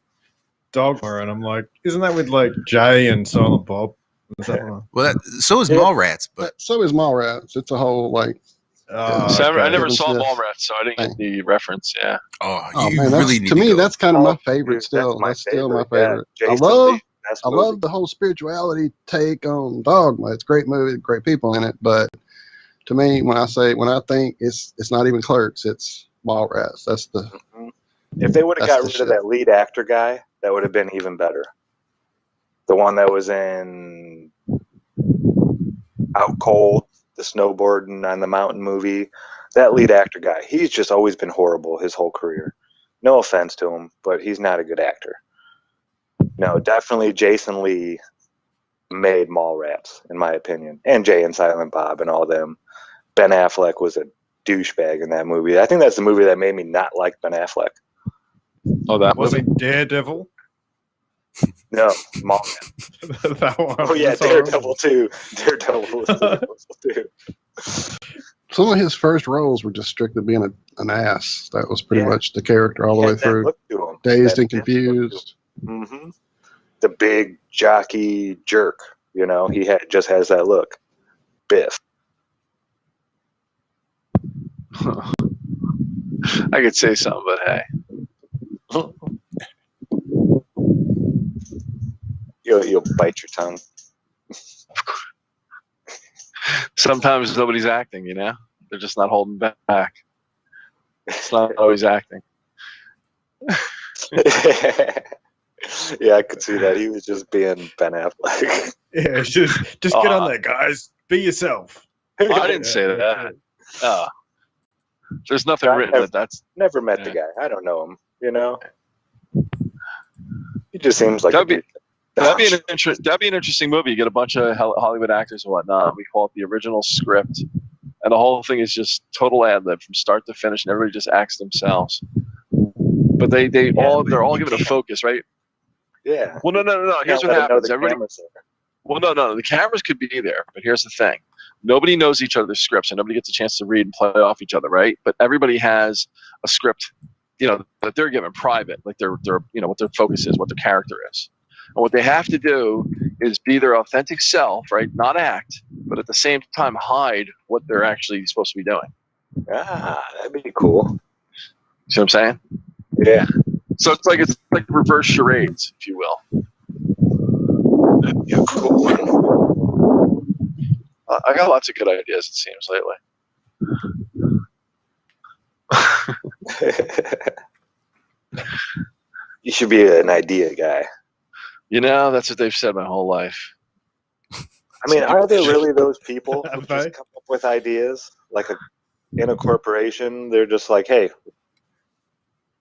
Dogma, and I'm like, isn't that with like Jay and Silent Bob? Is that one? Well, so is Mallrats, but so is Mallrats. It's a whole like. So I never saw Smith. Mallrats, so I didn't get the reference. Yeah. Oh, man, really need to me, go. that's kind of my Oh, favorite. dude, Still, that's still my favorite. Yeah, favorite. Jason Lee, best I movie. love the whole spirituality take on Dogma. It's a great movie, great people in it. But to me, when I think it's not even Clerks, it's Mallrats. That's the. If they would have That's got the rid shit. of that lead actor guy, that would have been even better. The one that was in Out Cold, the snowboarding on the mountain movie, that lead actor guy, he's just always been horrible his whole career. No offense to him, but he's not a good actor. No, definitely Jason Lee made Mallrats, in my opinion, and Jay and Silent Bob and all them. Ben Affleck was a douchebag in that movie. I think that's the movie that made me not like Ben Affleck. Oh, that Was movie? it Daredevil? No, Mall. That one. Oh yeah, was horrible. Daredevil too. Daredevil was terrible too. Some of his first roles were just strictly being an ass. That was pretty Yeah. much the character all the He way had that through. look to him. Dazed That and look confused. Mm-hmm. The big jockey jerk. He just has that look. Biff. I could say something, but hey. You'll bite your tongue. Sometimes nobody's acting, They're just not holding back. It's not always acting. Yeah, I could see that. He was just being Ben Affleck. Yeah, just get on there, guys. Be yourself. I didn't say that. There's nothing written that's... Never met the guy. I don't know him, He just seems like that'd be an interesting movie. You get a bunch of Hollywood actors and whatnot. We call it the original script, and the whole thing is just total ad lib from start to finish, and everybody just acts themselves. But they're all given a focus, right? Yeah. Well, no. Here's what happens. Well, no. The cameras could be there, but here's the thing: nobody knows each other's scripts, and nobody gets a chance to read and play off each other, right? But everybody has a script, that they're given private, like their what their focus is, what their character is, and what they have to do is be their authentic self, right? Not act, but at the same time hide what they're actually supposed to be doing. That'd be cool. See what I'm saying? Yeah. So it's like reverse charades, if you will. Yeah, cool. I got lots of good ideas, it seems, lately. You should be an idea guy. That's what they've said my whole life. I mean, are there really those people who just come up with ideas? Like in a corporation, they're just like, hey,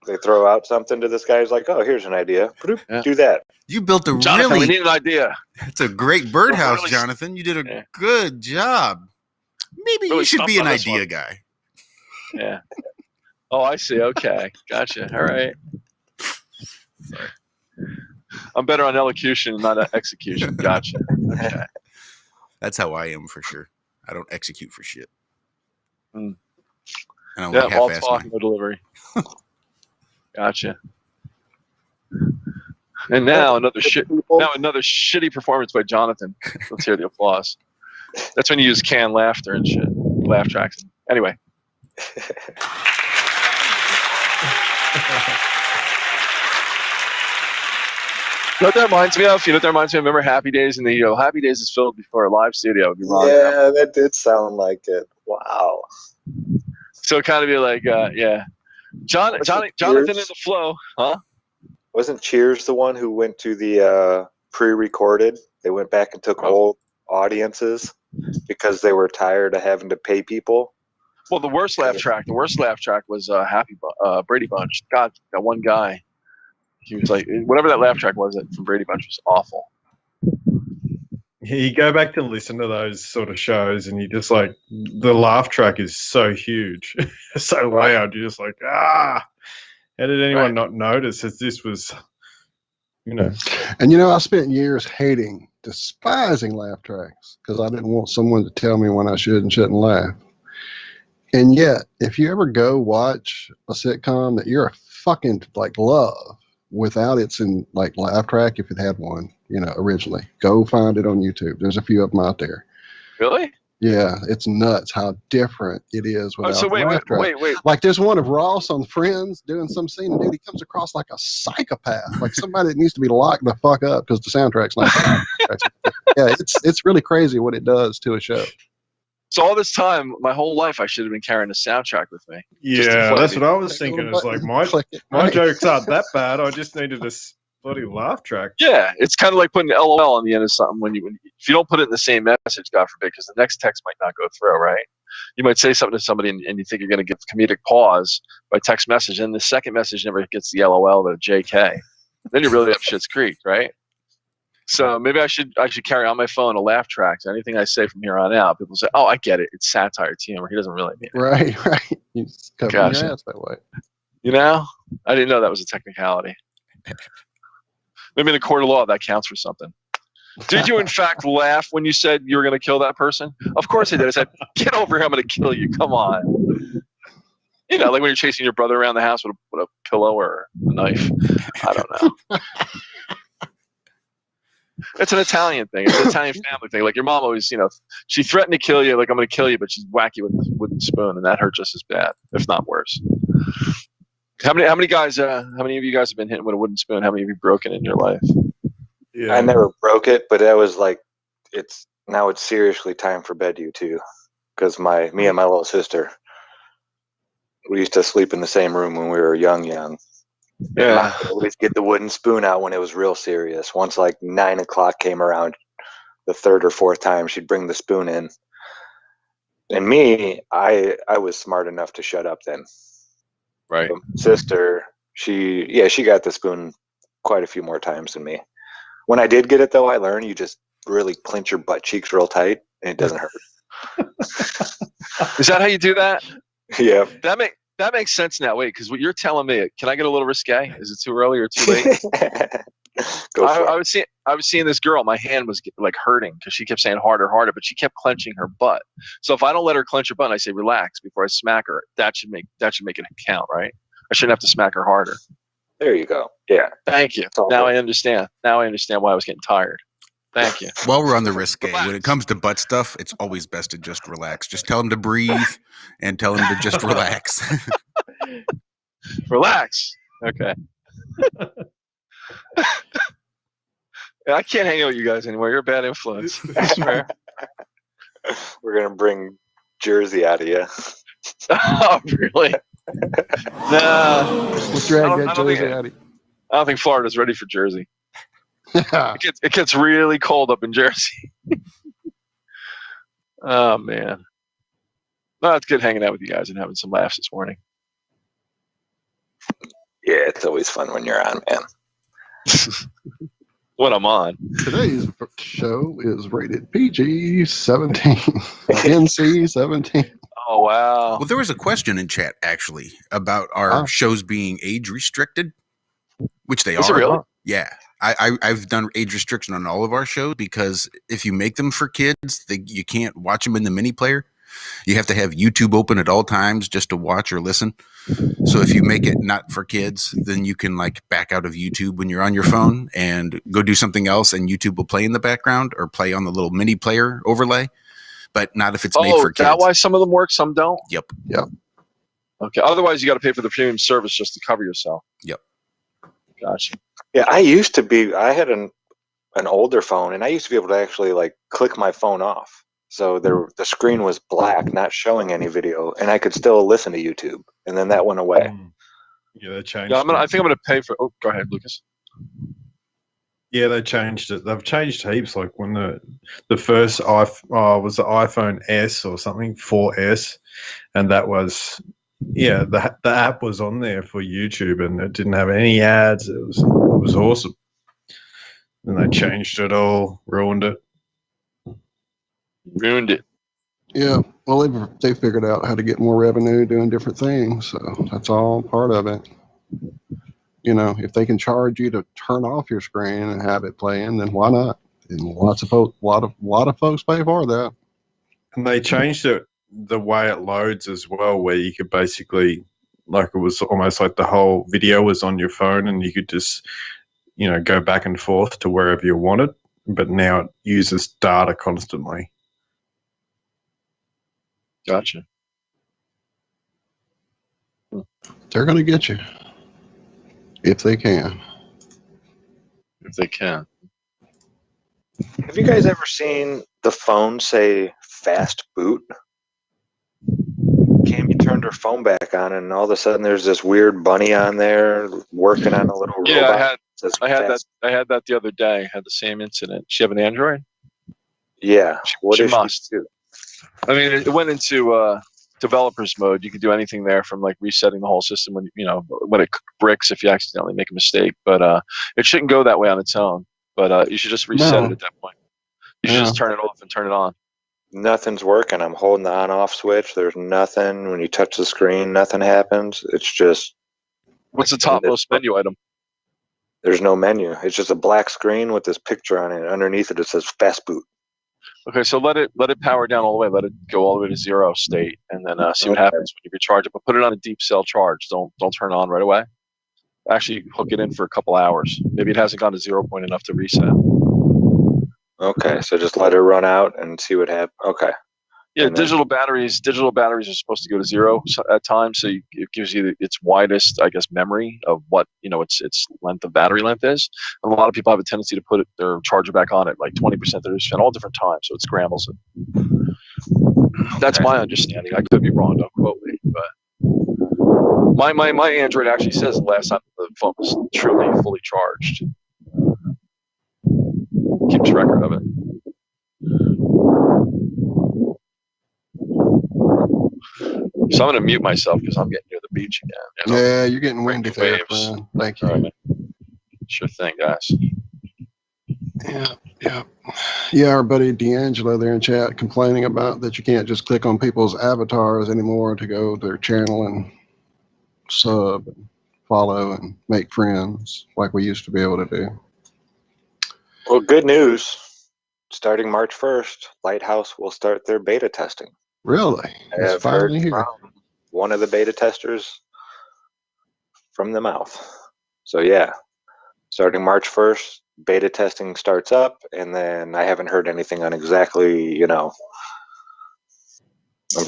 they throw out something to this guy. He's like, oh, here's an idea. Do that. You built Jonathan, we need an idea. It's a great birdhouse, Jonathan. You did a good job. Maybe you should be an idea guy. Yeah. Oh, I see. Okay. Gotcha. All right. Sorry. I'm better on elocution, not execution. Gotcha. Okay. That's how I am for sure. I don't execute for shit. Mm. And Yeah, all talk, no delivery. Gotcha. And now another shitty performance by Jonathan. Let's hear the applause. That's when you use canned laughter and shit, laugh tracks. Anyway. You know what that reminds me of? Remember Happy Days? And Happy Days is filled before a live studio. Would be wrong. Yeah, that did sound like it. Wow. So kind of be like, yeah. Jonathan in the flow, huh? Wasn't Cheers the one who went to the pre-recorded? They went back and took old audiences because they were tired of having to pay people. Well, the worst laugh track was Brady Bunch. God, that one guy. He was like, whatever that laugh track was from Brady Bunch was awful. You go back to listen to those sort of shows, and you just like the laugh track is so huge, so loud. You're just like, how did anyone not notice that this was, And I spent years despising laugh tracks because I didn't want someone to tell me when I should and shouldn't laugh. And yet, if you ever go watch a sitcom that you're a fucking love without its in laugh track, if it had one, originally, go find it on YouTube. There's a few of them out there. Really? Yeah, it's nuts how different it is without so wait. Like there's one of Ross on Friends doing some scene, and dude, he comes across like a psychopath, like somebody that needs to be locked the fuck up because the soundtrack's not. Yeah, it's really crazy what it does to a show. So all this time, my whole life, I should have been carrying a soundtrack with me. Yeah, that's what I was thinking. It's like my jokes aren't that bad. I just needed a bloody laugh track. Yeah, it's kind of like putting LOL on the end of something if you don't put it in the same message, God forbid, because the next text might not go through, right? You might say something to somebody and you think you're going to give comedic pause by text message, and the second message never gets the LOL to JK. Then you're really up shit's creek, right? So maybe I should carry on my phone a laugh track. So anything I say from here on out, people say, "Oh, I get it. It's satire, it's humor. He doesn't really mean it." Right. You just cover your ass that way. I didn't know that was a technicality. Maybe in a court of law that counts for something. Did you in fact laugh when you said you were going to kill that person? Of course I did. I said, "Get over here! I'm going to kill you. Come on." You know, like when you're chasing your brother around the house with a pillow or a knife. I don't know. It's an Italian thing. It's an Italian family thing. Like your mom always, you know, she threatened to kill you. Like, I'm going to kill you, but she'd whack you with a wooden spoon, and that hurt just as bad, if not worse. How many guys? How many of you guys have been hit with a wooden spoon? How many of you broken in your life? Yeah. I never broke it, but that was like, it's seriously time for bed, you two, because me and my little sister, we used to sleep in the same room when we were young. Yeah. I would always get the wooden spoon out when it was real serious. Once like 9 o'clock came around, the third or fourth time, she'd bring the spoon in. And me, I was smart enough to shut up then. Right. But my sister, she got the spoon quite a few more times than me. When I did get it, though, I learned you just really clench your butt cheeks real tight, and it doesn't hurt. Is that how you do that? Yeah. That makes sense now. Wait, because what you're telling me, can I get a little risque? Is it too early or too late? I was seeing this girl. My hand was like hurting because she kept saying harder, harder, but she kept clenching her butt. So if I don't let her clench her butt, and I say relax before I smack her. That should make it count, right? I shouldn't have to smack her harder. There you go. Yeah. Thank you. Now I understand. Now I understand why I was getting tired. Thank you. While we're on the risque, when it comes to butt stuff, it's always best to just relax. Just tell him to breathe and tell him to just relax. Relax. Okay. I can't hang out with you guys anymore. You're a bad influence. I swear. We're going to bring Jersey out of you. Oh, really? Nah. We'll drag that Jersey out of you. I don't think Florida's ready for Jersey. It gets really cold up in Jersey. Oh, man. Well, it's good hanging out with you guys and having some laughs this morning. Yeah, it's always fun when you're on, man. When I'm on. Today's show is rated PG-17, NC-17. Oh, wow. Well, there was a question in chat, actually, about our shows being age restricted, which they Is are. it really? Yeah. I've done age restriction on all of our shows because if you make them for kids, you can't watch them in the mini player. You have to have YouTube open at all times just to watch or listen. So if you make it not for kids, then you can like back out of YouTube when you're on your phone and go do something else, and YouTube will play in the background or play on the little mini player overlay, but not if it's made for kids. Is that why some of them work, some don't? Yep. Okay. Otherwise, you got to pay for the premium service just to cover yourself. Yep. Gotcha. Yeah, I had an older phone, and I used to be able to actually like click my phone off. So the screen was black, not showing any video, and I could still listen to YouTube. And then that went away. Yeah, they changed. Yeah, I think I'm going to pay for. Oh, go ahead, Lucas. Yeah, they changed it. They've changed heaps. Like when the first was the iPhone S or something, 4S, and that was the app was on there for YouTube, and it didn't have any ads. It was awesome. And they changed it all, ruined it. Yeah, well, they figured out how to get more revenue doing different things, so that's all part of it. You know, if they can charge you to turn off your screen and have it playing, then why not? And a lot of folks pay for that. And they changed it the way it loads as well, where you could basically, like, it was almost like the whole video was on your phone, and you could just, go back and forth to wherever you wanted. But now it uses data constantly. Gotcha. They're going to get you if they can. If they can. Have you guys ever seen the phone say fast boot? Cammy turned her phone back on, and all of a sudden there's this weird bunny on there working on a little robot. Yeah, I had that the other day. I had the same incident. She have an Android? Yeah. What she must do? I mean, it went into developers mode. You could do anything there, from like resetting the whole system when it bricks if you accidentally make a mistake. But it shouldn't go that way on its own. But you should just reset it at that point. You should just turn it off and turn it on. Nothing's working. I'm holding the on-off switch. There's nothing. When you touch the screen, nothing happens. It's just. What's the topmost menu item? There's no menu. It's just a black screen with this picture on it. Underneath it, it says fast boot. Okay, so let it power down all the way. Let it go all the way to 0 state, and then see what happens when you recharge it. But put it on a deep cell charge. Don't turn it on right away. Actually, hook it in for a couple hours. Maybe it hasn't gone to 0 point enough to reset. Okay, so just let it run out and see what happens. Okay. Yeah, digital batteries are supposed to go to 0 at times, so it gives you its widest, I guess, memory of what its length of battery length is. And a lot of people have a tendency to put their charger back on at like 20%. There's at all different times, so it scrambles it. That's my understanding. I could be wrong. Don't quote me, but my Android actually says the last time the phone was truly fully charged. Keeps record of it. So I'm going to mute myself because I'm getting near the beach again. Yeah, you're getting windy there, friend. Thank you. Right. Sure thing, guys. Yeah, our buddy D'Angelo there in chat complaining about that you can't just click on people's avatars anymore to go to their channel and sub and follow and make friends like we used to be able to do. Well, good news. Starting March 1st, Lighthouse will start their beta testing. Really? I have heard from one of the beta testers from the mouth. So yeah, starting March 1st, beta testing starts up, and then I haven't heard anything on exactly, I'm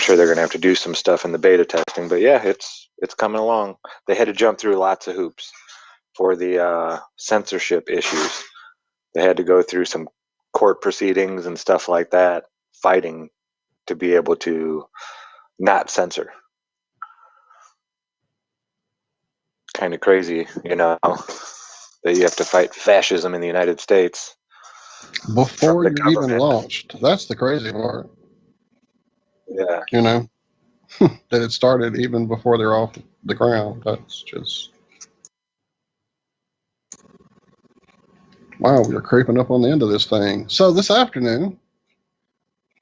sure they're going to have to do some stuff in the beta testing, but yeah, it's coming along. They had to jump through lots of hoops for the censorship issues. They had to go through some court proceedings and stuff like that, fighting to be able to not censor. Kind of crazy, that you have to fight fascism in the United States before you're even launched. That's the crazy part. Yeah. That it started even before they're off the ground. That's just... Wow, we're creeping up on the end of this thing. So this afternoon,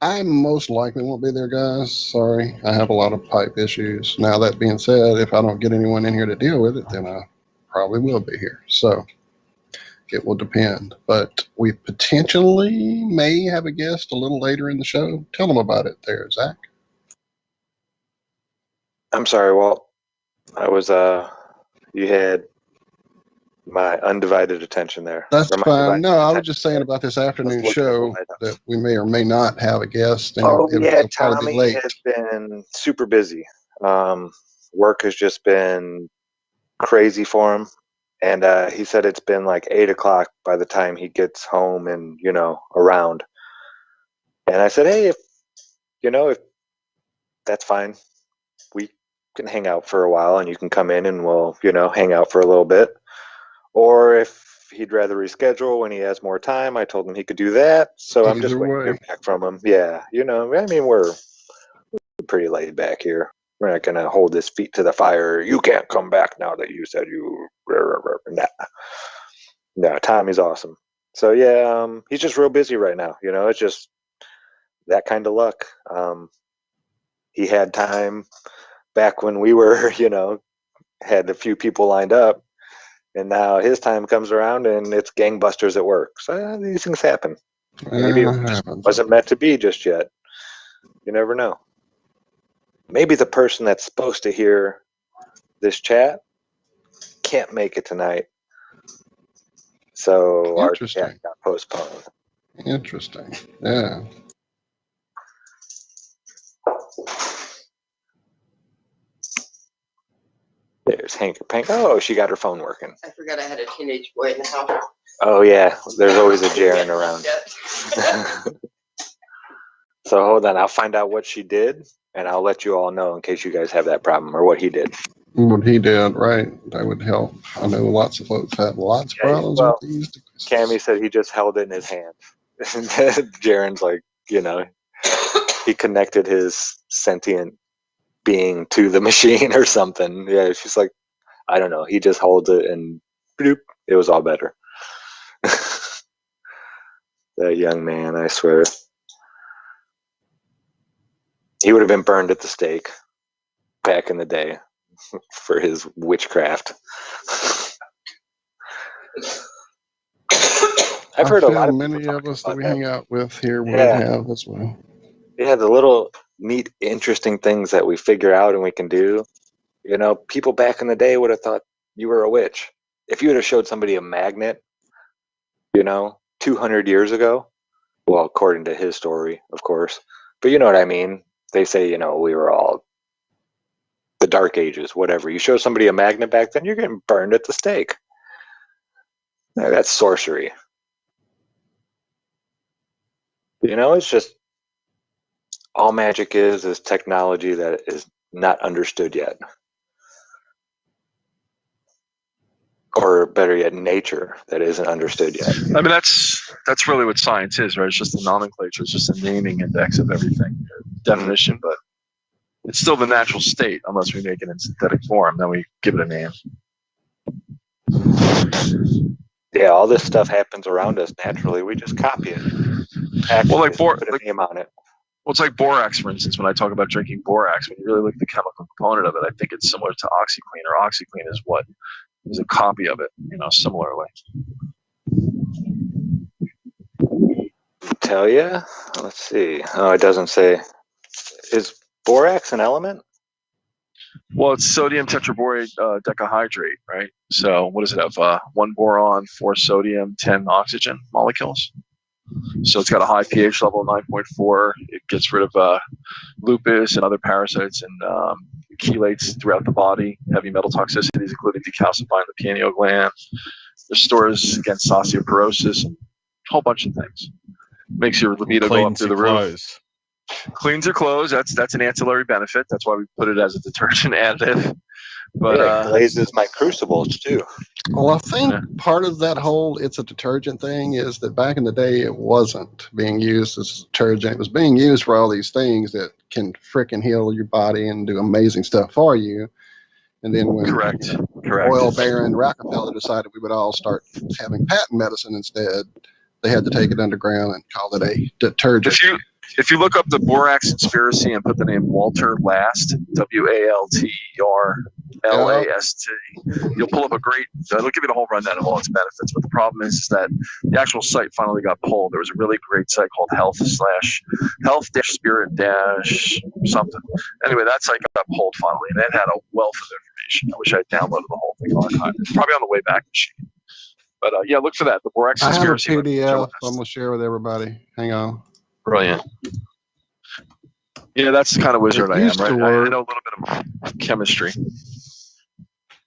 I most likely won't be there, guys. Sorry, I have a lot of pipe issues. Now, that being said, if I don't get anyone in here to deal with it, then I probably will be here. So it will depend. But we potentially may have a guest a little later in the show. Tell them about it there, Zach. I'm sorry, Walt. I was, you had my undivided attention there. That's fine. No, I was just saying about this afternoon show that we may or may not have a guest. And it'll probably be Tommy late. has been super busy. Work has just been crazy for him. And he said it's been like 8 o'clock by the time he gets home and, around. And I said, hey, if that's fine, we can hang out for a while and you can come in and we'll, hang out for a little bit. Or if he'd rather reschedule when he has more time, I told him he could do that. So I'm just waiting to hear back from him. Yeah, we're pretty laid back here. We're not going to hold his feet to the fire. You can't come back now that you said you... No, Tommy's awesome. So yeah, he's just real busy right now. It's just that kind of luck. He had time back when we were, had a few people lined up. And now his time comes around and it's gangbusters at work. So these things happen. Maybe it just wasn't meant to be just yet. You never know. Maybe the person that's supposed to hear this chat can't make it tonight. So our chat got postponed. Interesting. Yeah. There's Hanker Pank. Oh, she got her phone working. I forgot I had a teenage boy in the house. Oh, yeah. There's always a Jaren around. So hold on. I'll find out what she did, and I'll let you all know in case you guys have that problem or what he did. What he did, right. That would help. I know lots of folks have lots of problems with these. Cammy said he just held it in his hand. Jaren's like, he connected his sentient being to the machine or something. Yeah, she's like, I don't know. He just holds it and bloop, it was all better. That young man, I swear. He would have been burned at the stake back in the day for his witchcraft. I've heard a lot found of people many of us that about we that. hang out with here would Yeah. have as well. Yeah, the little neat, interesting things that we figure out and we can do. You know, people back in the day would have thought you were a witch. If you would have showed somebody a magnet, 200 years ago, well, according to his story, of course, but you know what I mean? They say, we were all the Dark Ages, whatever. You show somebody a magnet back then, you're getting burned at the stake. That's sorcery. It's just all magic is technology that is not understood yet. Or better yet, nature that isn't understood yet. I mean, that's really what science is, right? It's just the nomenclature. It's just a naming index of everything, definition, but it's still the natural state unless we make it in synthetic form. Then we give it a name. Yeah, all this stuff happens around us naturally. We just copy it. Actually, put a name on it. Well, it's like borax, for instance. When I talk about drinking borax, when you really look at the chemical component of it, I think it's similar to OxyClean, or OxyClean is a copy of it, similarly. Tell ya? Let's see. Oh, it doesn't say. Is borax an element? Well, it's sodium tetraborate decahydrate, right? So what does it have? 1 boron, 4 sodium, 10 oxygen molecules. So it's got a high pH level of 9.4. It gets rid of lupus and other parasites and chelates throughout the body, heavy metal toxicities, including decalcifying the pineal gland. Restores against osteoporosis and a whole bunch of things. Makes your libido go up through the roof. Cleans your clothes. That's an ancillary benefit. That's why we put it as a detergent additive. But it glazes my crucibles too. Well, I think part of that whole it's a detergent thing is that back in the day it wasn't being used as a detergent. It was being used for all these things that can frickin' heal your body and do amazing stuff for you. And then when correct. oil baron Rockefeller decided we would all start having patent medicine instead, they had to take it underground and call it a detergent. If you look up the borax conspiracy and put the name Walter Last, WALTER LAST, you'll pull up a great, it'll give you the whole rundown of all its benefits. But the problem is that the actual site finally got pulled. There was a really great site called health-spirit-something. Anyway, that site got pulled finally, and it had a wealth of information. I wish I had downloaded the whole thing and archived it. Probably on the way back machine. But yeah, look for that. The borax I have a conspiracy. PDF I'm going to share with everybody. Hang on. Brilliant. Yeah, that's the kind of wizard I am, used right? to I work. know a little bit of chemistry.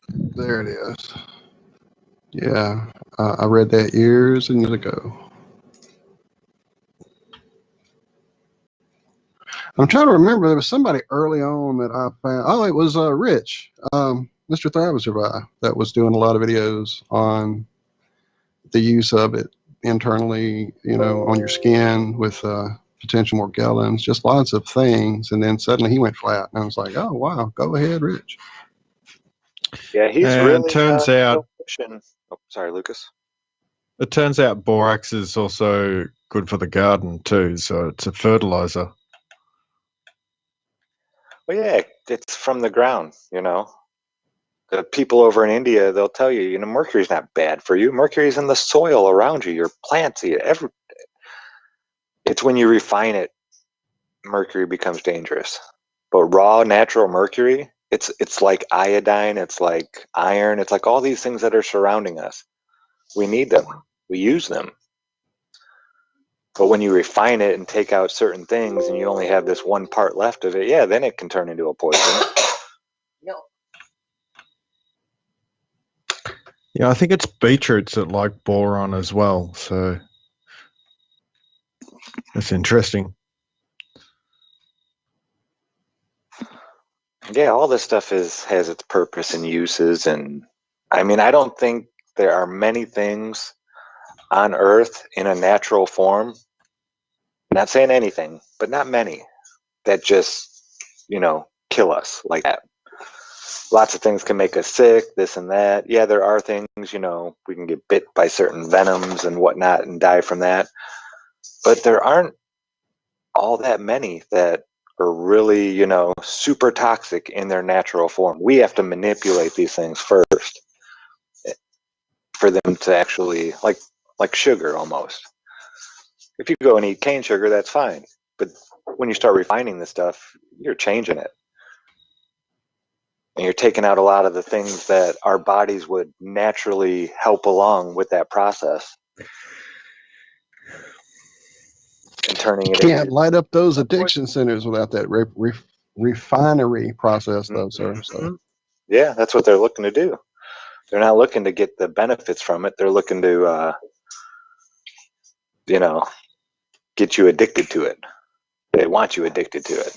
There it is. Yeah, I read that years and years ago. I'm trying to remember. There was somebody early on that I found. Oh, it was Rich, Mr. Thrive that was doing a lot of videos on the use of it internally, on your skin with potential Morgellons, just lots of things. And then suddenly he went flat, and I was like, oh, wow, go ahead, Rich. Yeah, he's And really. it turns out. Oh, sorry, Lucas. It turns out borax is also good for the garden too, so it's a fertilizer. Well, yeah, it's from the ground, The people over in India, they'll tell you, mercury's not bad for you. Mercury's in the soil around you. Your plants eat it. It's when you refine it, mercury becomes dangerous. But raw, natural mercury, it's like iodine, it's like iron, it's like all these things that are surrounding us. We need them. We use them. But when you refine it and take out certain things and you only have this one part left of it, yeah, then it can turn into a poison. Yeah, I think it's beetroots that like boron as well, so that's interesting. Yeah, all this stuff has its purpose and uses, and I mean, I don't think there are many things on Earth in a natural form. Not saying anything, but not many that just, kill us like that. Lots of things can make us sick, this and that. Yeah, there are things, we can get bit by certain venoms and whatnot and die from that. But there aren't all that many that are really, super toxic in their natural form. We have to manipulate these things first. for them to actually, like sugar almost. If you go and eat cane sugar, that's fine. But when you start refining this stuff, you're changing it. And you're taking out a lot of the things that our bodies would naturally help along with that process. And turning it Can't into... light up those addiction centers without that refinery process, though, sir. So. Yeah, that's what they're looking to do. They're not looking to get the benefits from it. They're looking to, get you addicted to it. They want you addicted to it.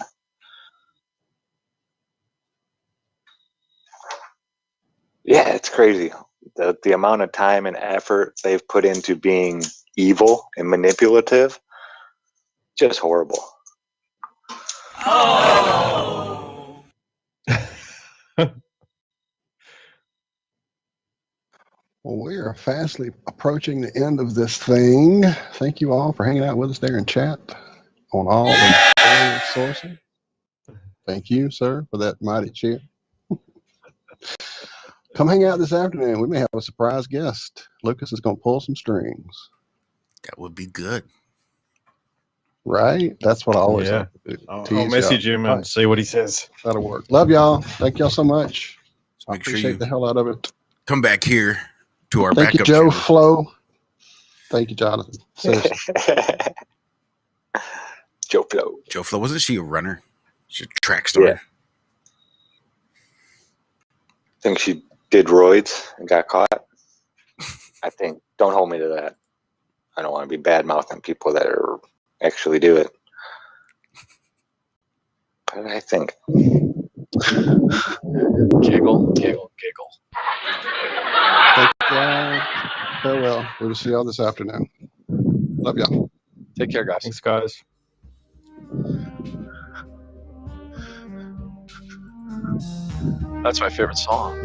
Yeah, it's crazy. The amount of time and effort they've put into being evil and manipulative, just horrible. Oh. Well, we are fastly approaching the end of this thing. Thank you all for hanging out with us there in chat on all the various sources. Thank you, sir, for that mighty cheer. Come hang out this afternoon. We may have a surprise guest. Lucas is going to pull some strings. That would be good. Right? That's what I always Yeah. like to do. I'll message him and see what he says. That'll work. Love y'all. Thank y'all so much. I Make sure appreciate you the hell out of it. come back here to our Thank you, backup Joe channel. Flo. Thank you, Jonathan. Seriously. Joe Flo. Joe Flo, wasn't she a runner? She's a track star. Yeah. I think she did roids and got caught. I think, don't hold me to that. I don't want to be bad-mouthing people that actually do it. But I think. Giggle, giggle, giggle. Thank y'all. Farewell. We'll see y'all this afternoon. Love y'all. Take care, guys. Thanks, guys. That's my favorite song.